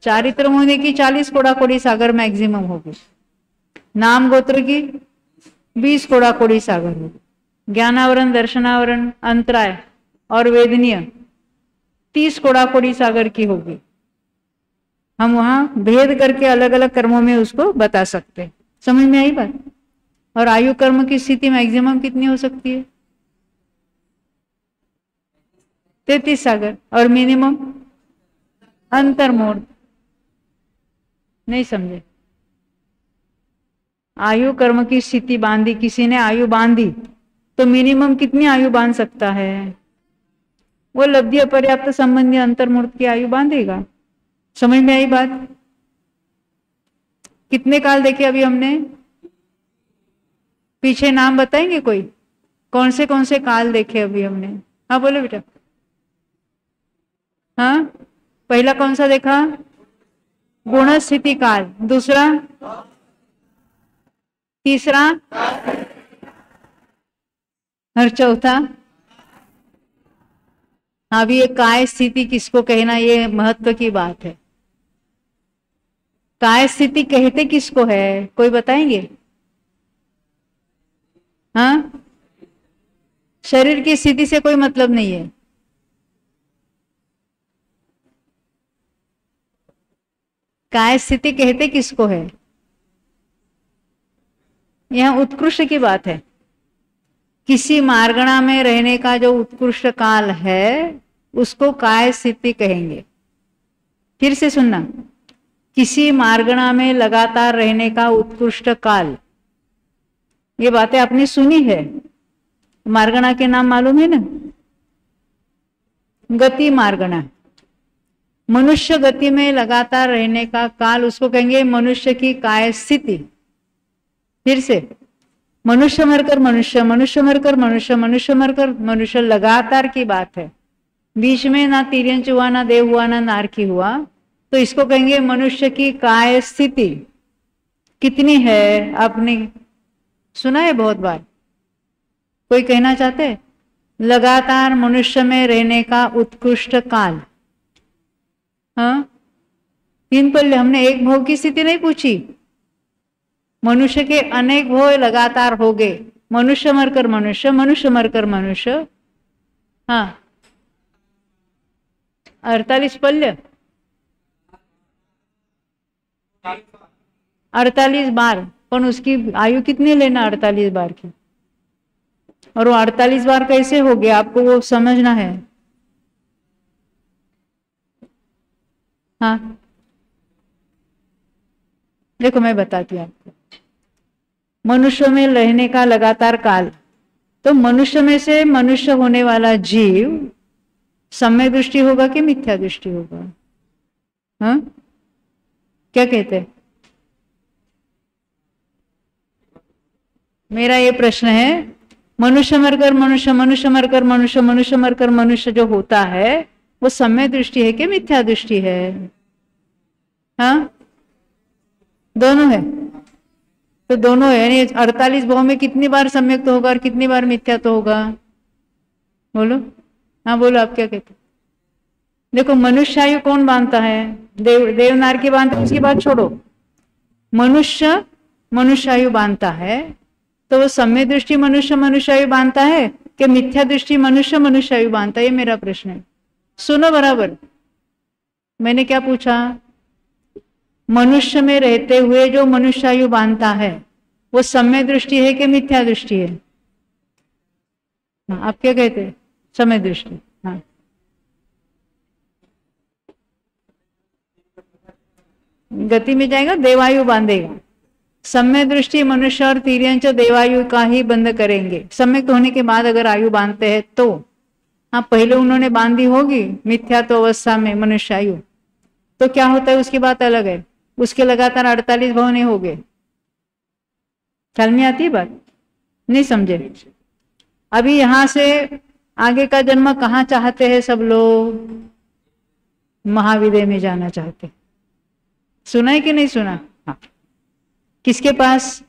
चारित्र होने की 40 कोड़ा कोड़ी सागर मैक्सिमम होगी। नाम गोत्र की 20 कोड़ा कोड़ी सागर होगी। ज्ञानावरण, दर्शनावरण, अंतराय और वेदनीय 30 कोड़ा कोड़ी सागर की होगी। हम वहां भेद करके अलग अलग कर्मों में उसको बता सकते हैं। समझ में आई बात? और आयु कर्म की स्थिति मैक्सिमम कितनी हो सकती है? 33 सागर। और मिनिमम अंतर्मूर्त। नहीं समझे? आयु कर्म की स्थिति बांधी, किसी ने आयु बांधी, तो मिनिमम कितनी आयु बांध सकता है? वो लब्धि अपर्याप्त संबंधी अंतर्मूर्त की आयु बांधेगा। समझ में आई बात? कितने काल देखे अभी हमने? पीछे नाम बताएंगे कोई? कौन से काल देखे अभी हमने? हाँ बोलो बेटा। हाँ, पहला कौन सा देखा? गुण स्थिति काल। दूसरा? तीसरा? और चौथा? अभी ये काय स्थिति किसको कहना, ये महत्व की बात है। काय स्थिति कहते किसको है? कोई बताएंगे? हाँ, शरीर की स्थिति से कोई मतलब नहीं है। काय स्थिति कहते किसको है? यह उत्कृष्ट की बात है। किसी मार्गणा में रहने का जो उत्कृष्ट काल है उसको काय स्थिति कहेंगे। फिर से सुनना, किसी मार्गणा में लगातार रहने का उत्कृष्ट काल। ये बातें आपने सुनी है। मार्गणा के नाम मालूम है ना? गति मार्गणा, मनुष्य गति में लगातार रहने का काल, उसको कहेंगे मनुष्य की काय स्थिति। फिर से, मनुष्य मरकर मनुष्य, मनुष्य मरकर मनुष्य, मनुष्य मरकर मनुष्य, लगातार की बात है। बीच में ना तिर्यंच हुआ, ना देव हुआ, ना नारकी हुआ, तो इसको कहेंगे मनुष्य की काय स्थिति। कितनी है? आपने सुना है बहुत बार। कोई कहना चाहते? लगातार मनुष्य में रहने का उत्कृष्ट काल। हाँ, तीन पल्ले, हमने एक भव की स्थिति नहीं पूछी। मनुष्य के अनेक भव लगातार हो गए, मनुष्य मरकर मनुष्य, मनुष्य मरकर मनुष्य। हाँ 48 पल्य, 48 बार, पर उसकी आयु कितनी लेना 48 बार की, और वो 48 बार कैसे हो गया आपको वो समझना है। हाँ देखो मैं बताती हूँ आपको, मनुष्य में रहने का लगातार काल, तो मनुष्य में से मनुष्य होने वाला जीव सम्यक दृष्टि होगा कि मिथ्या दृष्टि होगा? हाँ क्या कहते हैं? मेरा ये प्रश्न है, मनुष्य मरकर मनुष्य, मनुष्य मरकर मनुष्य, मनुष्य मरकर मनुष्य जो होता है वो सम्यक दृष्टि है कि मिथ्या दृष्टि है? हाँ दोनों है, तो दोनों है, यानी 48 भाव में कितनी बार सम्यक तो होगा और कितनी बार मिथ्या तो होगा? बोलो। हाँ बोलो आप क्या कहते? देखो मनुष्यायु कौन बांधता है? देवनार की बांधता है, उसकी बात छोड़ो। मनुष्य मनुष्यायु बांधता है, तो वो सम्यक दृष्टि मनुष्य मनुष्यायु बांधता है कि मिथ्या दृष्टि मनुष्य मनुष्यायु बांधता है? ये मेरा प्रश्न है, सुनो बराबर। मैंने क्या पूछा? मनुष्य में रहते हुए जो मनुष्यायु बांधता है वो सम्यक दृष्टि है कि मिथ्या दृष्टि है? हाँ, आप क्या कहते हैं? सम्यक दृष्टि। हाँ गति में जाएगा, देवायु बांधेगा। सम्यक दृष्टि मनुष्य और तिर्यंच देवायु का ही बंद करेंगे, सम्यक होने के बाद अगर आयु बांधते हैं तो। हाँ पहले उन्होंने बांधी होगी मिथ्या तो अवस्था में मनुष्यायु, तो क्या होता है उसकी बात अलग है, उसके लगातार 48 भाव नहीं हो गए। ख्याल में आती है बात? नहीं समझे? अभी यहां से आगे का जन्म कहाँ चाहते हैं सब लोग? महाविद्य में जाना चाहते। सुना है कि नहीं सुना? हाँ किसके पास?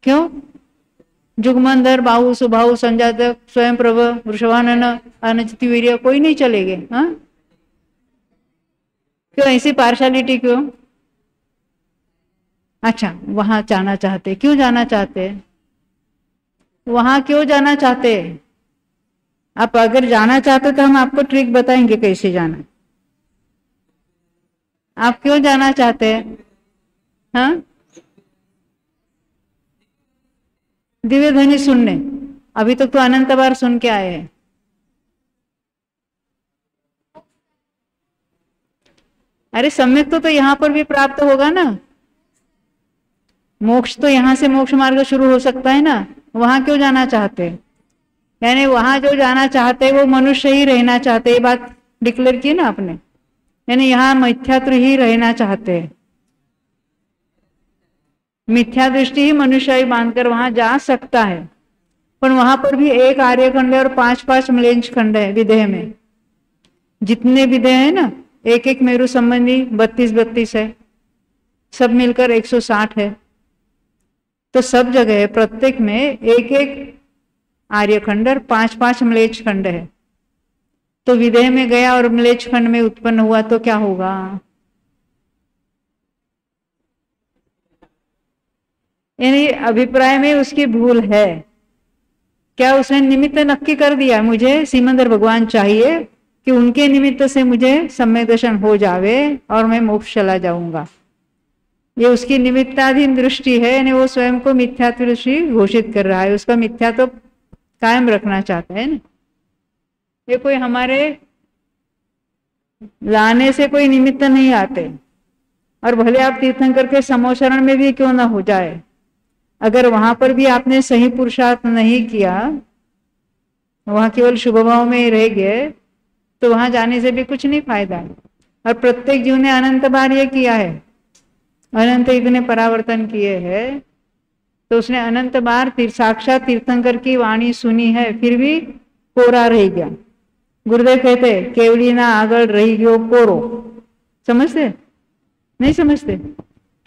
क्यों? जुगमंदर, बाहु, सुबाहु, संजातक, स्वयं प्रभ, वृषभानन, अनचित वीर्य, कोई नहीं चलेगे? हाँ क्यों ऐसी पार्शलिटी क्यों? अच्छा वहां जाना चाहते, क्यों जाना चाहते? वहां क्यों जाना चाहते? आप अगर जाना चाहते तो हम आपको ट्रिक बताएंगे कैसे जाना। आप क्यों जाना चाहते हैं? हाँ दिव्य ध्वनि सुनने, अभी तक तो अनंत बार सुन के आए हैं। अरे सम्यक तो यहाँ पर भी प्राप्त होगा ना, मोक्ष तो यहाँ से मोक्ष मार्ग शुरू हो सकता है ना, वहां क्यों जाना चाहते? यानी वहां जो जाना चाहते वो मनुष्य ही रहना चाहते, ये बात डिक्लेयर की ना आपने, यानी यहाँ मिथ्यात्व ही रहना चाहते। मिथ्या दृष्टि ही मनुष्य ही बांधकर वहां जा सकता है, पर वहां पर भी एक आर्य खंड है और 5-5 म्लेंछ खंड है विदेह में। जितने विदेह है ना, एक एक मेरु संबंधी 32-32 है, सब मिलकर 160 है। तो सब जगह है, प्रत्येक में एक एक आर्य खंड और 5-5 म्लेच्छ खंड है। तो विदेह में गया और म्लेच्छ खंड में उत्पन्न हुआ तो क्या होगा? यानी अभिप्राय में उसकी भूल है। क्या उसने निमित्त नक्की कर दिया, मुझे सिमंदर भगवान चाहिए कि उनके निमित्त से मुझे सम्यक दर्शन हो जावे और मैं मोक्ष चला जाऊंगा? ये उसकी निमित्ताधीन दृष्टि है, यानी वो स्वयं को मिथ्या दृष्टि घोषित कर रहा है, उसका मिथ्या तो कायम रखना चाहता है ना। ये कोई हमारे लाने से कोई निमित्त नहीं आते, और भले आप तीर्थंकर के समोचरण में भी क्यों ना हो जाए, अगर वहां पर भी आपने सही पुरुषार्थ नहीं किया, वहां केवल शुभ भाव में रह गए, तो वहां जाने से भी कुछ नहीं फायदा है। और प्रत्येक जीव ने अनंत बार ये किया है, अनंत इतने परावर्तन किए हैं, तो उसने अनंत बार साक्षात तीर्थंकर की वाणी सुनी है, फिर भी कोरा रह गया। गुरुदेव कहते केवली ना आगल रही गयो कोरो, समझते? नहीं समझते?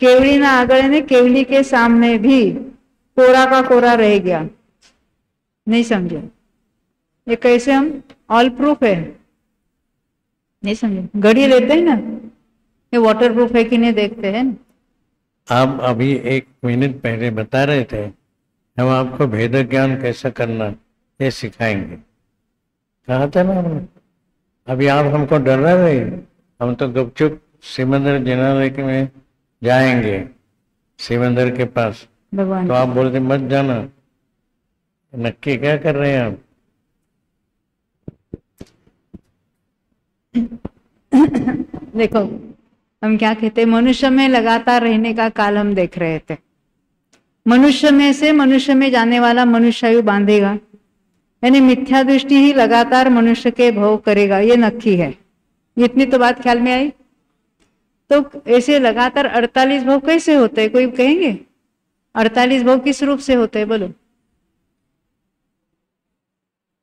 केवली ना आगल ने केवली के सामने भी कोरा का कोरा रह गया, नहीं समझे? ये कैसे? हम ऑल प्रूफ है, नहीं समझे? घड़ी लेते हैं ना, ये वाटर प्रूफ है कि नहीं देखते हैं। आप अभी 1 मिनट पहले बता रहे थे हम आपको भेद ज्ञान कैसा करना ये सिखाएंगे, कहा था ना हमने। अभी आप हमको डरा रहे, हम तो गुपचुप सिमंदर जनालय में जाएंगे, सिमंदर के पास। भगवान तो आप बोलते मत जाना, नक्की क्या कर रहे हैं आप? देखो हम क्या कहते हैं, मनुष्य में लगातार रहने का काल हम देख रहे थे। मनुष्य में से मनुष्य में जाने वाला मनुष्यायु बांधेगा, यानी मिथ्या दृष्टि ही लगातार मनुष्य के भोग करेगा, ये नक्की है। इतनी तो बात ख्याल में आई। तो ऐसे लगातार 48 भोग कैसे होते हैं, कोई कहेंगे? 48 भोग किस रूप से होते हैं बोलो?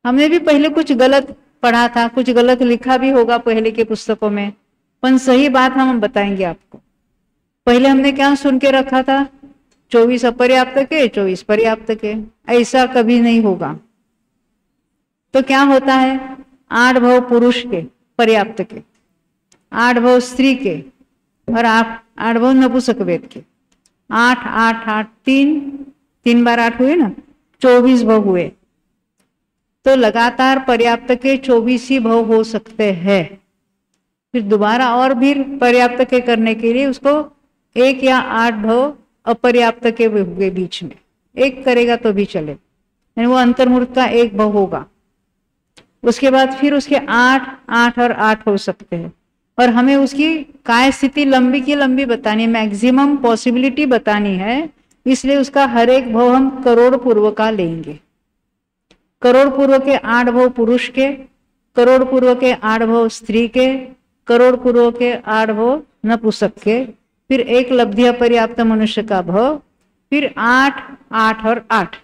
हमने भी पहले कुछ गलत पढ़ा था, कुछ गलत लिखा भी होगा पहले के पुस्तकों में, पर सही बात हम बताएंगे आपको। पहले हमने क्या सुन के रखा था? 24 अपर्याप्त के, 24 पर्याप्त के। ऐसा कभी नहीं होगा। तो क्या होता है? 8 भव पुरुष के पर्याप्त के, 8 भव स्त्री के, और 8 भव नपुंसक वेद के। 8 8 8 3 बार 8 हुए ना, 24 भव हुए। तो लगातार पर्याप्त के 24 ही भव हो सकते हैं। फिर दोबारा और भी पर्याप्त के करने के लिए उसको 1 या 8 भव अपर्याप्त के बीच में एक करेगा तो भी चले, यानी वो अंतर्मूर्त का 1 भव होगा। उसके बाद फिर उसके 8 8 और 8 हो सकते हैं। और हमें उसकी काय स्थिति लंबी की लंबी बतानी, मैक्सिमम पॉसिबिलिटी बतानी है, इसलिए उसका हर एक भव हम करोड़ पूर्व का लेंगे। करोड़ पूर्व के 8 भव पुरुष के, करोड़ पूर्व के 8 भव स्त्री के, करोड़ पूर्व के 8 भव नपुंसक के, फिर 1 लब्धि पर्याप्त मनुष्य का भव, फिर 8 8 और 8,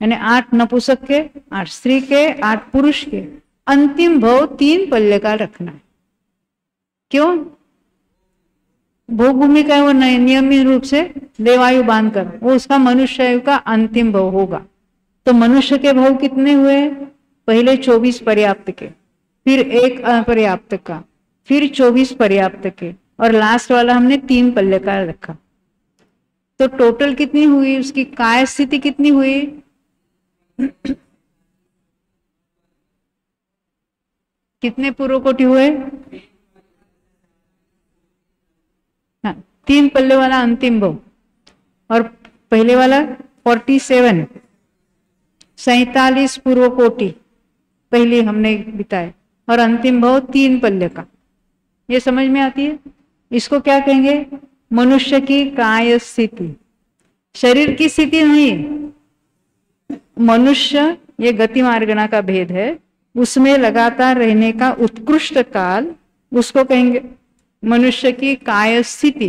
यानी 8 नपुंसक के, 8 स्त्री के, 8 पुरुष के। अंतिम भव 3 पल्ले का रखना है। क्यों? भोग भूमि का वो नियमित रूप से देवायु बांधकर, वो उसका मनुष्य आयु का अंतिम भव होगा। तो मनुष्य के भव कितने हुए? पहले 24 पर्याप्त के, फिर 1 अपर्याप्त का, फिर 24 पर्याप्त के, और लास्ट वाला हमने 3 पल्ले का रखा। तो टोटल कितनी हुई? उसकी काय स्थिति कितनी हुई? कितने पूर्व कोटि हुए? हाँ, 3 पल्ले वाला अंतिम भव, और पहले वाला 47 47 पूर्व कोटि पहले हमने बिताए, और अंतिम भव 3 पल्ले का। ये समझ में आती है? इसको क्या कहेंगे? मनुष्य की काय स्थिति, शरीर की स्थिति नहीं। मनुष्य, ये गति मार्गणा का भेद है, उसमें लगातार रहने का उत्कृष्ट काल, उसको कहेंगे मनुष्य की काय स्थिति।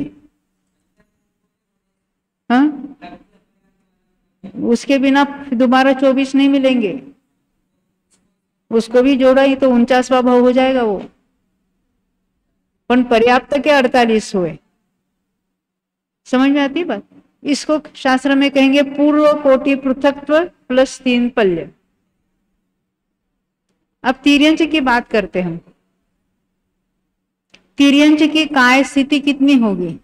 हाँ, उसके बिना दोबारा 24 नहीं मिलेंगे। उसको भी जोड़ा ही तो 49वां भाव हो जाएगा वो। पण पर्याप्त के 48 हुए। समझ में आती बात? इसको शास्त्र में कहेंगे पूर्व कोटि पृथकत्व प्लस 3 पल्य। अब तिर्यंच की बात करते हैं। तिर्यंच की काय स्थिति कितनी होगी?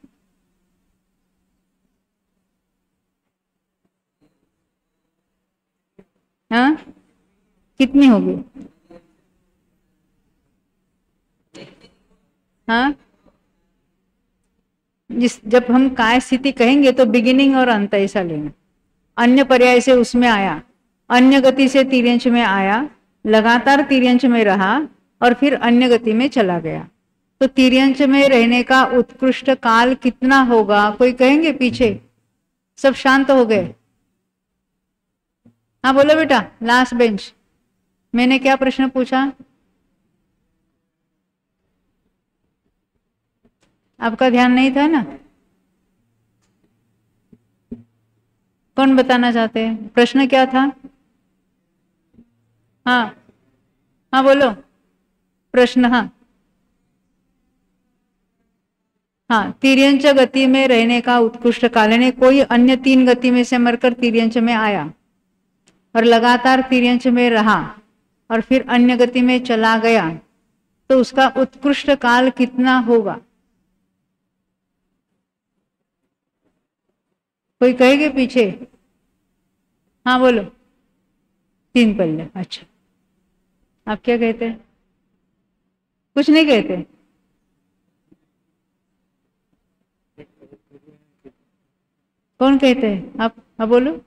हाँ, कितनी होगी? हाँ, जब हम काय स्थिति कहेंगे तो बिगिनिंग और अंत ऐसा लेना। अन्य पर्याय से उसमें आया, अन्य गति से तिर्यंच में आया, लगातार तिर्यंच में रहा, और फिर अन्य गति में चला गया। तो तिर्यंच में रहने का उत्कृष्ट काल कितना होगा? कोई कहेंगे? पीछे सब शांत हो गए। हाँ बोलो बेटा, लास्ट बेंच। मैंने क्या प्रश्न पूछा? आपका ध्यान नहीं था ना? कौन बताना चाहते हैं? प्रश्न क्या था? हाँ हाँ बोलो प्रश्न। हाँ हाँ, तिर्यंच गति में रहने का उत्कृष्ट काल, यानी कोई अन्य 3 गति में से मरकर तिर्यंच में आया और लगातार तिर्यंच में रहा और फिर अन्य गति में चला गया, तो उसका उत्कृष्ट काल कितना होगा? कोई कहेगा पीछे? हाँ बोलो। 3 पल्ले। अच्छा, आप क्या कहते हैं? कुछ नहीं कहते? कौन कहते हैं? आप बोलो।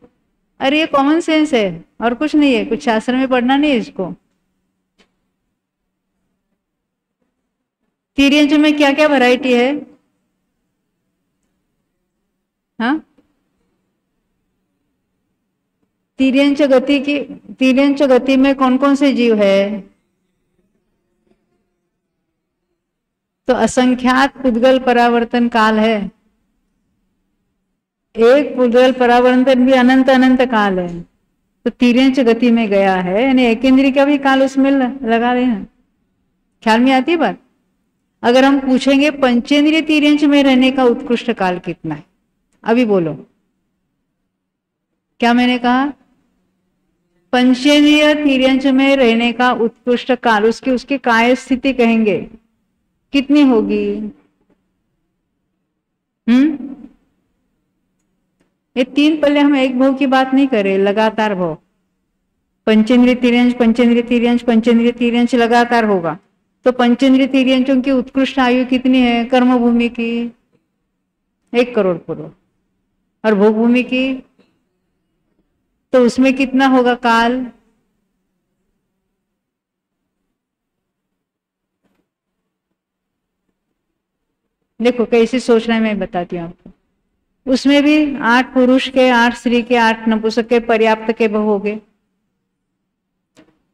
अरे ये कॉमन सेंस है और कुछ नहीं है, कुछ शास्त्र में पढ़ना नहीं है इसको। तिर्यंच में क्या क्या वैरायटी है? हाँ, तिर्यंच गति में कौन कौन से जीव है? तो असंख्यात पुद्गल परावर्तन काल है। एक पुद्गल परावर्तन भी अनंत अनंत काल है। तो तिर्यंच गति में गया है, यानी एकेंद्रीय का भी काल उसमें लगा रहे हैं। ख्याल में आती है बात? अगर हम पूछेंगे पंचेंद्रिय तिर्यंच में रहने का उत्कृष्ट काल कितना है, अभी बोलो। क्या मैंने कहा? पंचेंद्रिय तिर्यंच में रहने का उत्कृष्ट काल, उसकी काय स्थिति कहेंगे, कितनी होगी? ये 3 पल्ले हम एक भाव की बात नहीं कर रहे, लगातार भाव। पंचेंद्रिय तिर्यंच लगातार होगा। तो पंचेंद्रिय तिर्यंचों की उत्कृष्ट आयु कितनी है? कर्मभूमि की 1 करोड़ पूर्व, और भोगभूमि की, तो उसमें कितना होगा काल? देखो कैसे सोचना है, मैं बताती हूँ आपको। उसमें भी 8 पुरुष के, 8 स्त्री के, 8 नपुंसक के, पर्याप्त के बहु हो गए।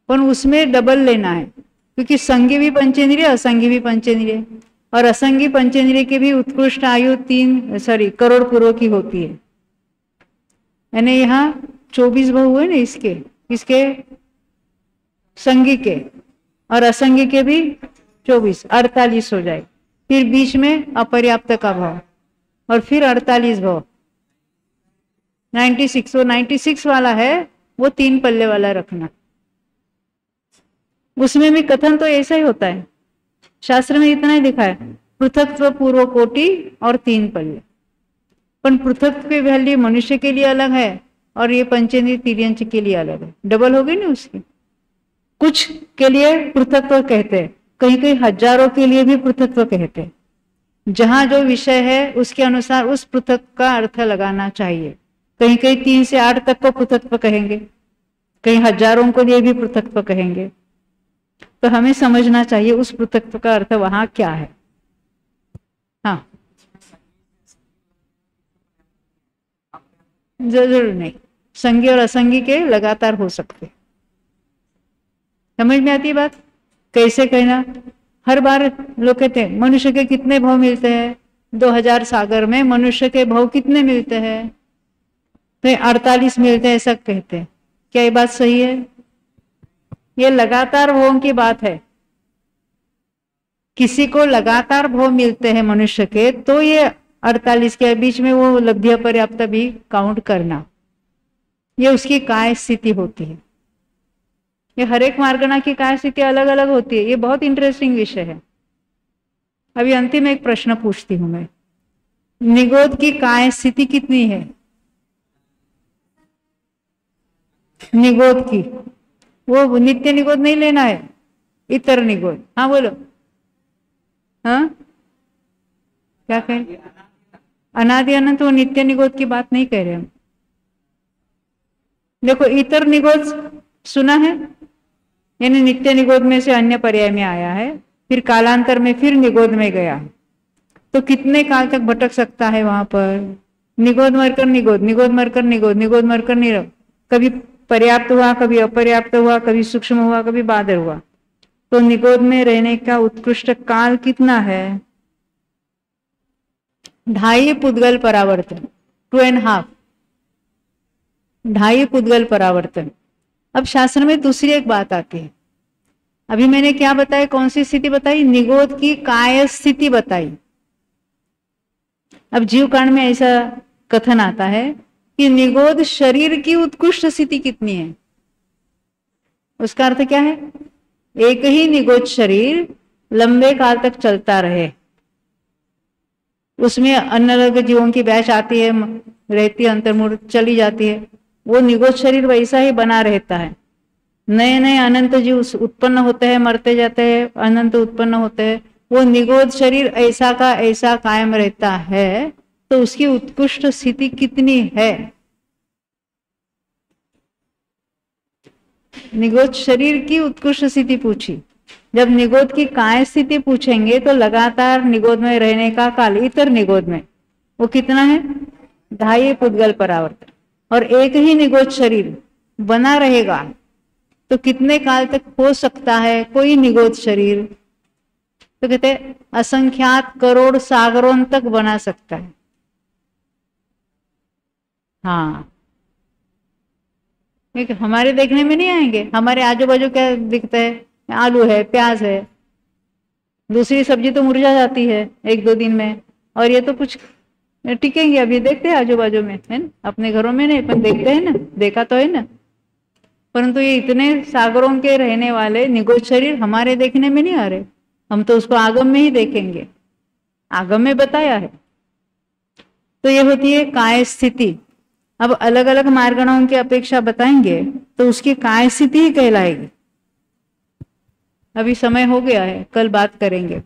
पर उसमें डबल लेना है, क्योंकि संगी भी पंचेंद्रिय, असंगी भी पंचेंद्रिय, और असंगी पंचेंद्रिय की भी उत्कृष्ट आयु 3 करोड़ पूर्व की होती है। यानी यहाँ 24 बहु हुए ना इसके संगी के, और असंगी के भी 24, 48 हो जाए। फिर बीच में अपर्याप्त का भाव, और फिर 48 भाव, 96। वो 96 वाला है, वो 3 पल्ले वाला रखना। उसमें भी कथन तो ऐसा ही होता है, शास्त्र में इतना ही लिखा है, पृथक्त्व पूर्व कोटि और 3 पल्ले। पर पृथक्त्व की वैल्यू मनुष्य के लिए अलग है, और ये पंचेंद्रिय तिर्यंच के लिए अलग है। डबल हो गई ना उसकी। कुछ के लिए पृथक्त्व कहते हैं, कहीं कहीं हजारों के लिए भी पृथक्त्व कहते हैं। जहां जो विषय है उसके अनुसार उस पृथक का अर्थ लगाना चाहिए। कहीं कहीं 3 से 8 तक को पृथक्त्व कहेंगे, कहीं हजारों के लिए भी पृथक्त्व कहेंगे। तो हमें समझना चाहिए उस पृथक्त्व का अर्थ वहां क्या है। हाँ, जरूर नहीं, संगी और असंगी के लगातार हो सकते। समझ में आती है बात? कैसे कहना? हर बार लोग कहते हैं मनुष्य के कितने भाव मिलते हैं? 2000 सागर में मनुष्य के भाव कितने मिलते हैं? तो 48 मिलते हैं, ऐसा कहते हैं। क्या ये बात सही है? ये लगातार भावों की बात है। किसी को लगातार भाव मिलते हैं मनुष्य के, तो ये 48 के बीच में वो लब्धि पर्याप्त भी काउंट करना, ये उसकी काय स्थिति होती है। ये हर एक मार्गणा की काय स्थिति अलग अलग होती है। ये बहुत इंटरेस्टिंग विषय है। अभी अंतिम एक प्रश्न पूछती हूं मैं, निगोद की काय स्थिति कितनी है? निगोद की, वो नित्य निगोद नहीं लेना है, इतर निगोद। हाँ बोलो। हाँ, क्या कहें? अनादि अनंत, वो नित्य निगोद की बात नहीं कह रहे हम। देखो, इतर निगोद सुना है, यानी नित्य निगोद में से अन्य पर्याय में आया है, फिर कालांतर में फिर निगोद में गया। तो कितने काल तक भटक सकता है वहां पर? निगोद मरकर निगोद, निगोद मरकर निगोद, निगोद मरकर निगोद। कभी पर्याप्त हुआ, कभी अपर्याप्त हुआ, कभी सूक्ष्म हुआ, कभी बादर हुआ। तो निगोद में रहने का उत्कृष्ट काल कितना है? 2.5 पुद्गल परावर्तन, 2.5, 2.5 पुद्गल परावर्तन। अब शास्त्र में दूसरी एक बात आती है। अभी मैंने क्या बताया? कौन सी स्थिति बताई? निगोद की काय स्थिति बताई। अब जीव कांड में ऐसा कथन आता है कि निगोद शरीर की उत्कृष्ट स्थिति कितनी है। उसका अर्थ क्या है? एक ही निगोद शरीर लंबे काल तक चलता रहे। उसमें अन्य अलग जीवों की बैच आती है, रहती है, अंतर्मुख चली जाती है, वो निगोद शरीर वैसा ही बना रहता है। नए नए अनंत जीव उत्पन्न होते हैं, मरते जाते हैं, अनंत उत्पन्न होते हैं, वो निगोद शरीर ऐसा का ऐसा कायम रहता है। तो उसकी उत्कृष्ट स्थिति कितनी है? निगोद शरीर की उत्कृष्ट स्थिति पूछी। जब निगोद की काय स्थिति पूछेंगे तो लगातार निगोद में रहने का काल, इतर निगोद में वो कितना है? 2.5 पुद्गल परावर्तन। और एक ही निगोद शरीर बना रहेगा तो कितने काल तक हो सकता है कोई निगोद शरीर? तो कहते हैं असंख्यात करोड़ सागरों तक बना सकता है। हाँ, क्योंकि हमारे देखने में नहीं आएंगे। हमारे आजू बाजू क्या दिखता है? आलू है, प्याज है, दूसरी सब्जी तो मुरझा जाती है 1-2 दिन में, और ये तो कुछ टिकेंगे। अभी देखते हैं आजू बाजू में, है ना, अपने घरों में नहीं पर देखते हैं ना, देखा तो है ना। परंतु ये इतने सागरों के रहने वाले निगोद शरीर हमारे देखने में नहीं आ रहे। हम तो उसको आगम में ही देखेंगे, आगम में बताया है। तो ये होती है काय स्थिति। अब अलग अलग मार्गणों की अपेक्षा बताएंगे तो उसकी काय स्थिति ही कहलाएगी। अभी समय हो गया है, कल बात करेंगे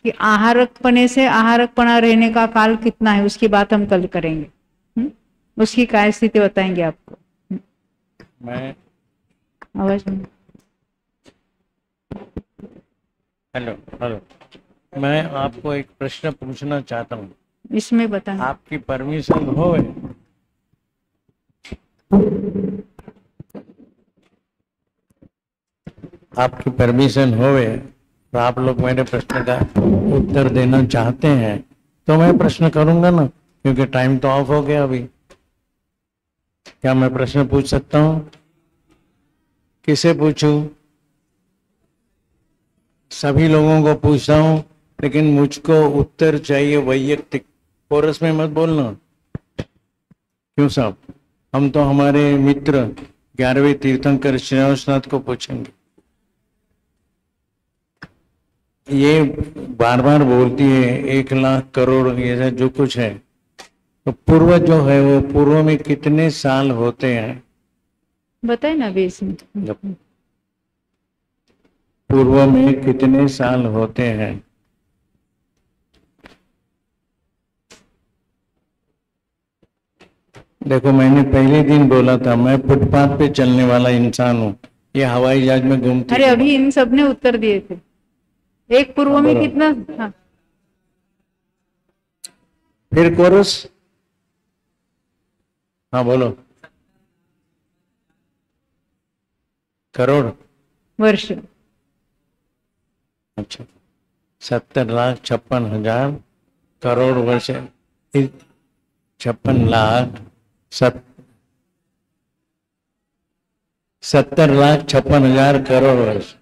कि आहारकपने से आहारकपना रहने का काल कितना है, उसकी बात हम कल करेंगे। उसकी काय स्थिति बताएंगे आपको। मैं आवाज में। हेलो हेलो, मैं आपको एक प्रश्न पूछना चाहता हूँ, इसमें बताएं। आपकी परमिशन हो? आपकी परमिशन होवे तो आप लोग मेरे प्रश्न का उत्तर देना चाहते हैं तो मैं प्रश्न करूंगा ना, क्योंकि टाइम तो ऑफ हो गया अभी। क्या मैं प्रश्न पूछ सकता हूं? किसे पूछूं? सभी लोगों को पूछता हूं, लेकिन मुझको उत्तर चाहिए वैयक्तिक। कोरस में मत बोलना। क्यों साहब? हम तो हमारे मित्र 11वें तीर्थंकर श्रीनिवासनाथ को पूछेंगे। ये बार बार बोलती है 1 लाख करोड़ ऐसा जो कुछ है, तो पूर्व जो है वो पूर्व में कितने साल होते हैं बताए ना अभी इसमें। पूर्व में कितने साल होते हैं? देखो, मैंने पहले दिन बोला था मैं फुटपाथ पे चलने वाला इंसान हूँ, ये हवाई जहाज में घूमती। अरे अभी इन सब ने उत्तर दिए थे। एक पूर्व में कितना? हाँ। फिर कोरस। हाँ बोलो। करोड़ वर्ष। अच्छा, 70,56,000 करोड़ वर्ष। 70,56,000 करोड़ वर्ष।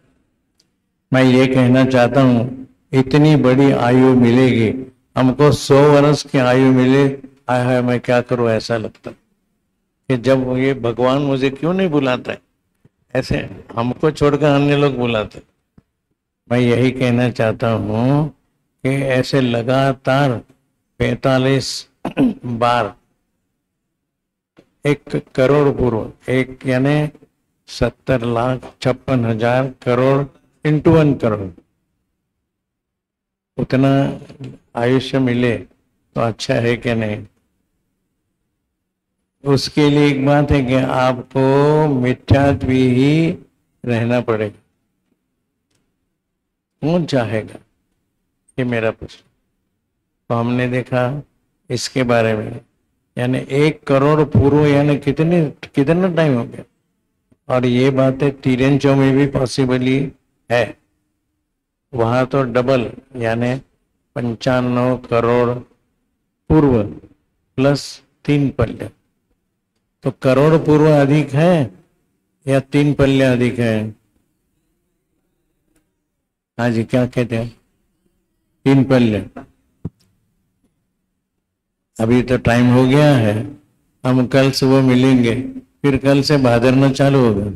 मैं ये कहना चाहता हूँ इतनी बड़ी आयु मिलेगी हमको। 100 वर्ष की आयु मिले, आया है मैं क्या करूँ ऐसा लगता कि जब ये भगवान मुझे क्यों नहीं बुलाता है, ऐसे हमको छोड़कर अन्य लोग बुलाते। मैं यही कहना चाहता हूँ कि ऐसे लगातार 45 बार 1 करोड़ पूर्व, एक यानी 70,56,000 करोड़ इंटू 1 करोड़, उतना आयुष्य मिले तो अच्छा है कि नहीं? उसके लिए एक बात है कि आपको मिथ्यात्व ही रहना पड़ेगा। कौन चाहेगा? ये मेरा प्रश्न। तो हमने देखा इसके बारे में, यानी 1 करोड़ पूर्व यानी कितना टाइम हो गया। और ये बातें तिरंजों में भी पॉसिबली है। वहां तो डबल यानी 95 करोड़ पूर्व प्लस 3 पल्ले। तो करोड़ पूर्व अधिक है या 3 पल्ले अधिक है? हाँ जी, क्या कहते हैं? 3 पल्ले। अभी तो टाइम हो गया है, हम कल सुबह मिलेंगे, फिर कल से भादरना चालू होगा।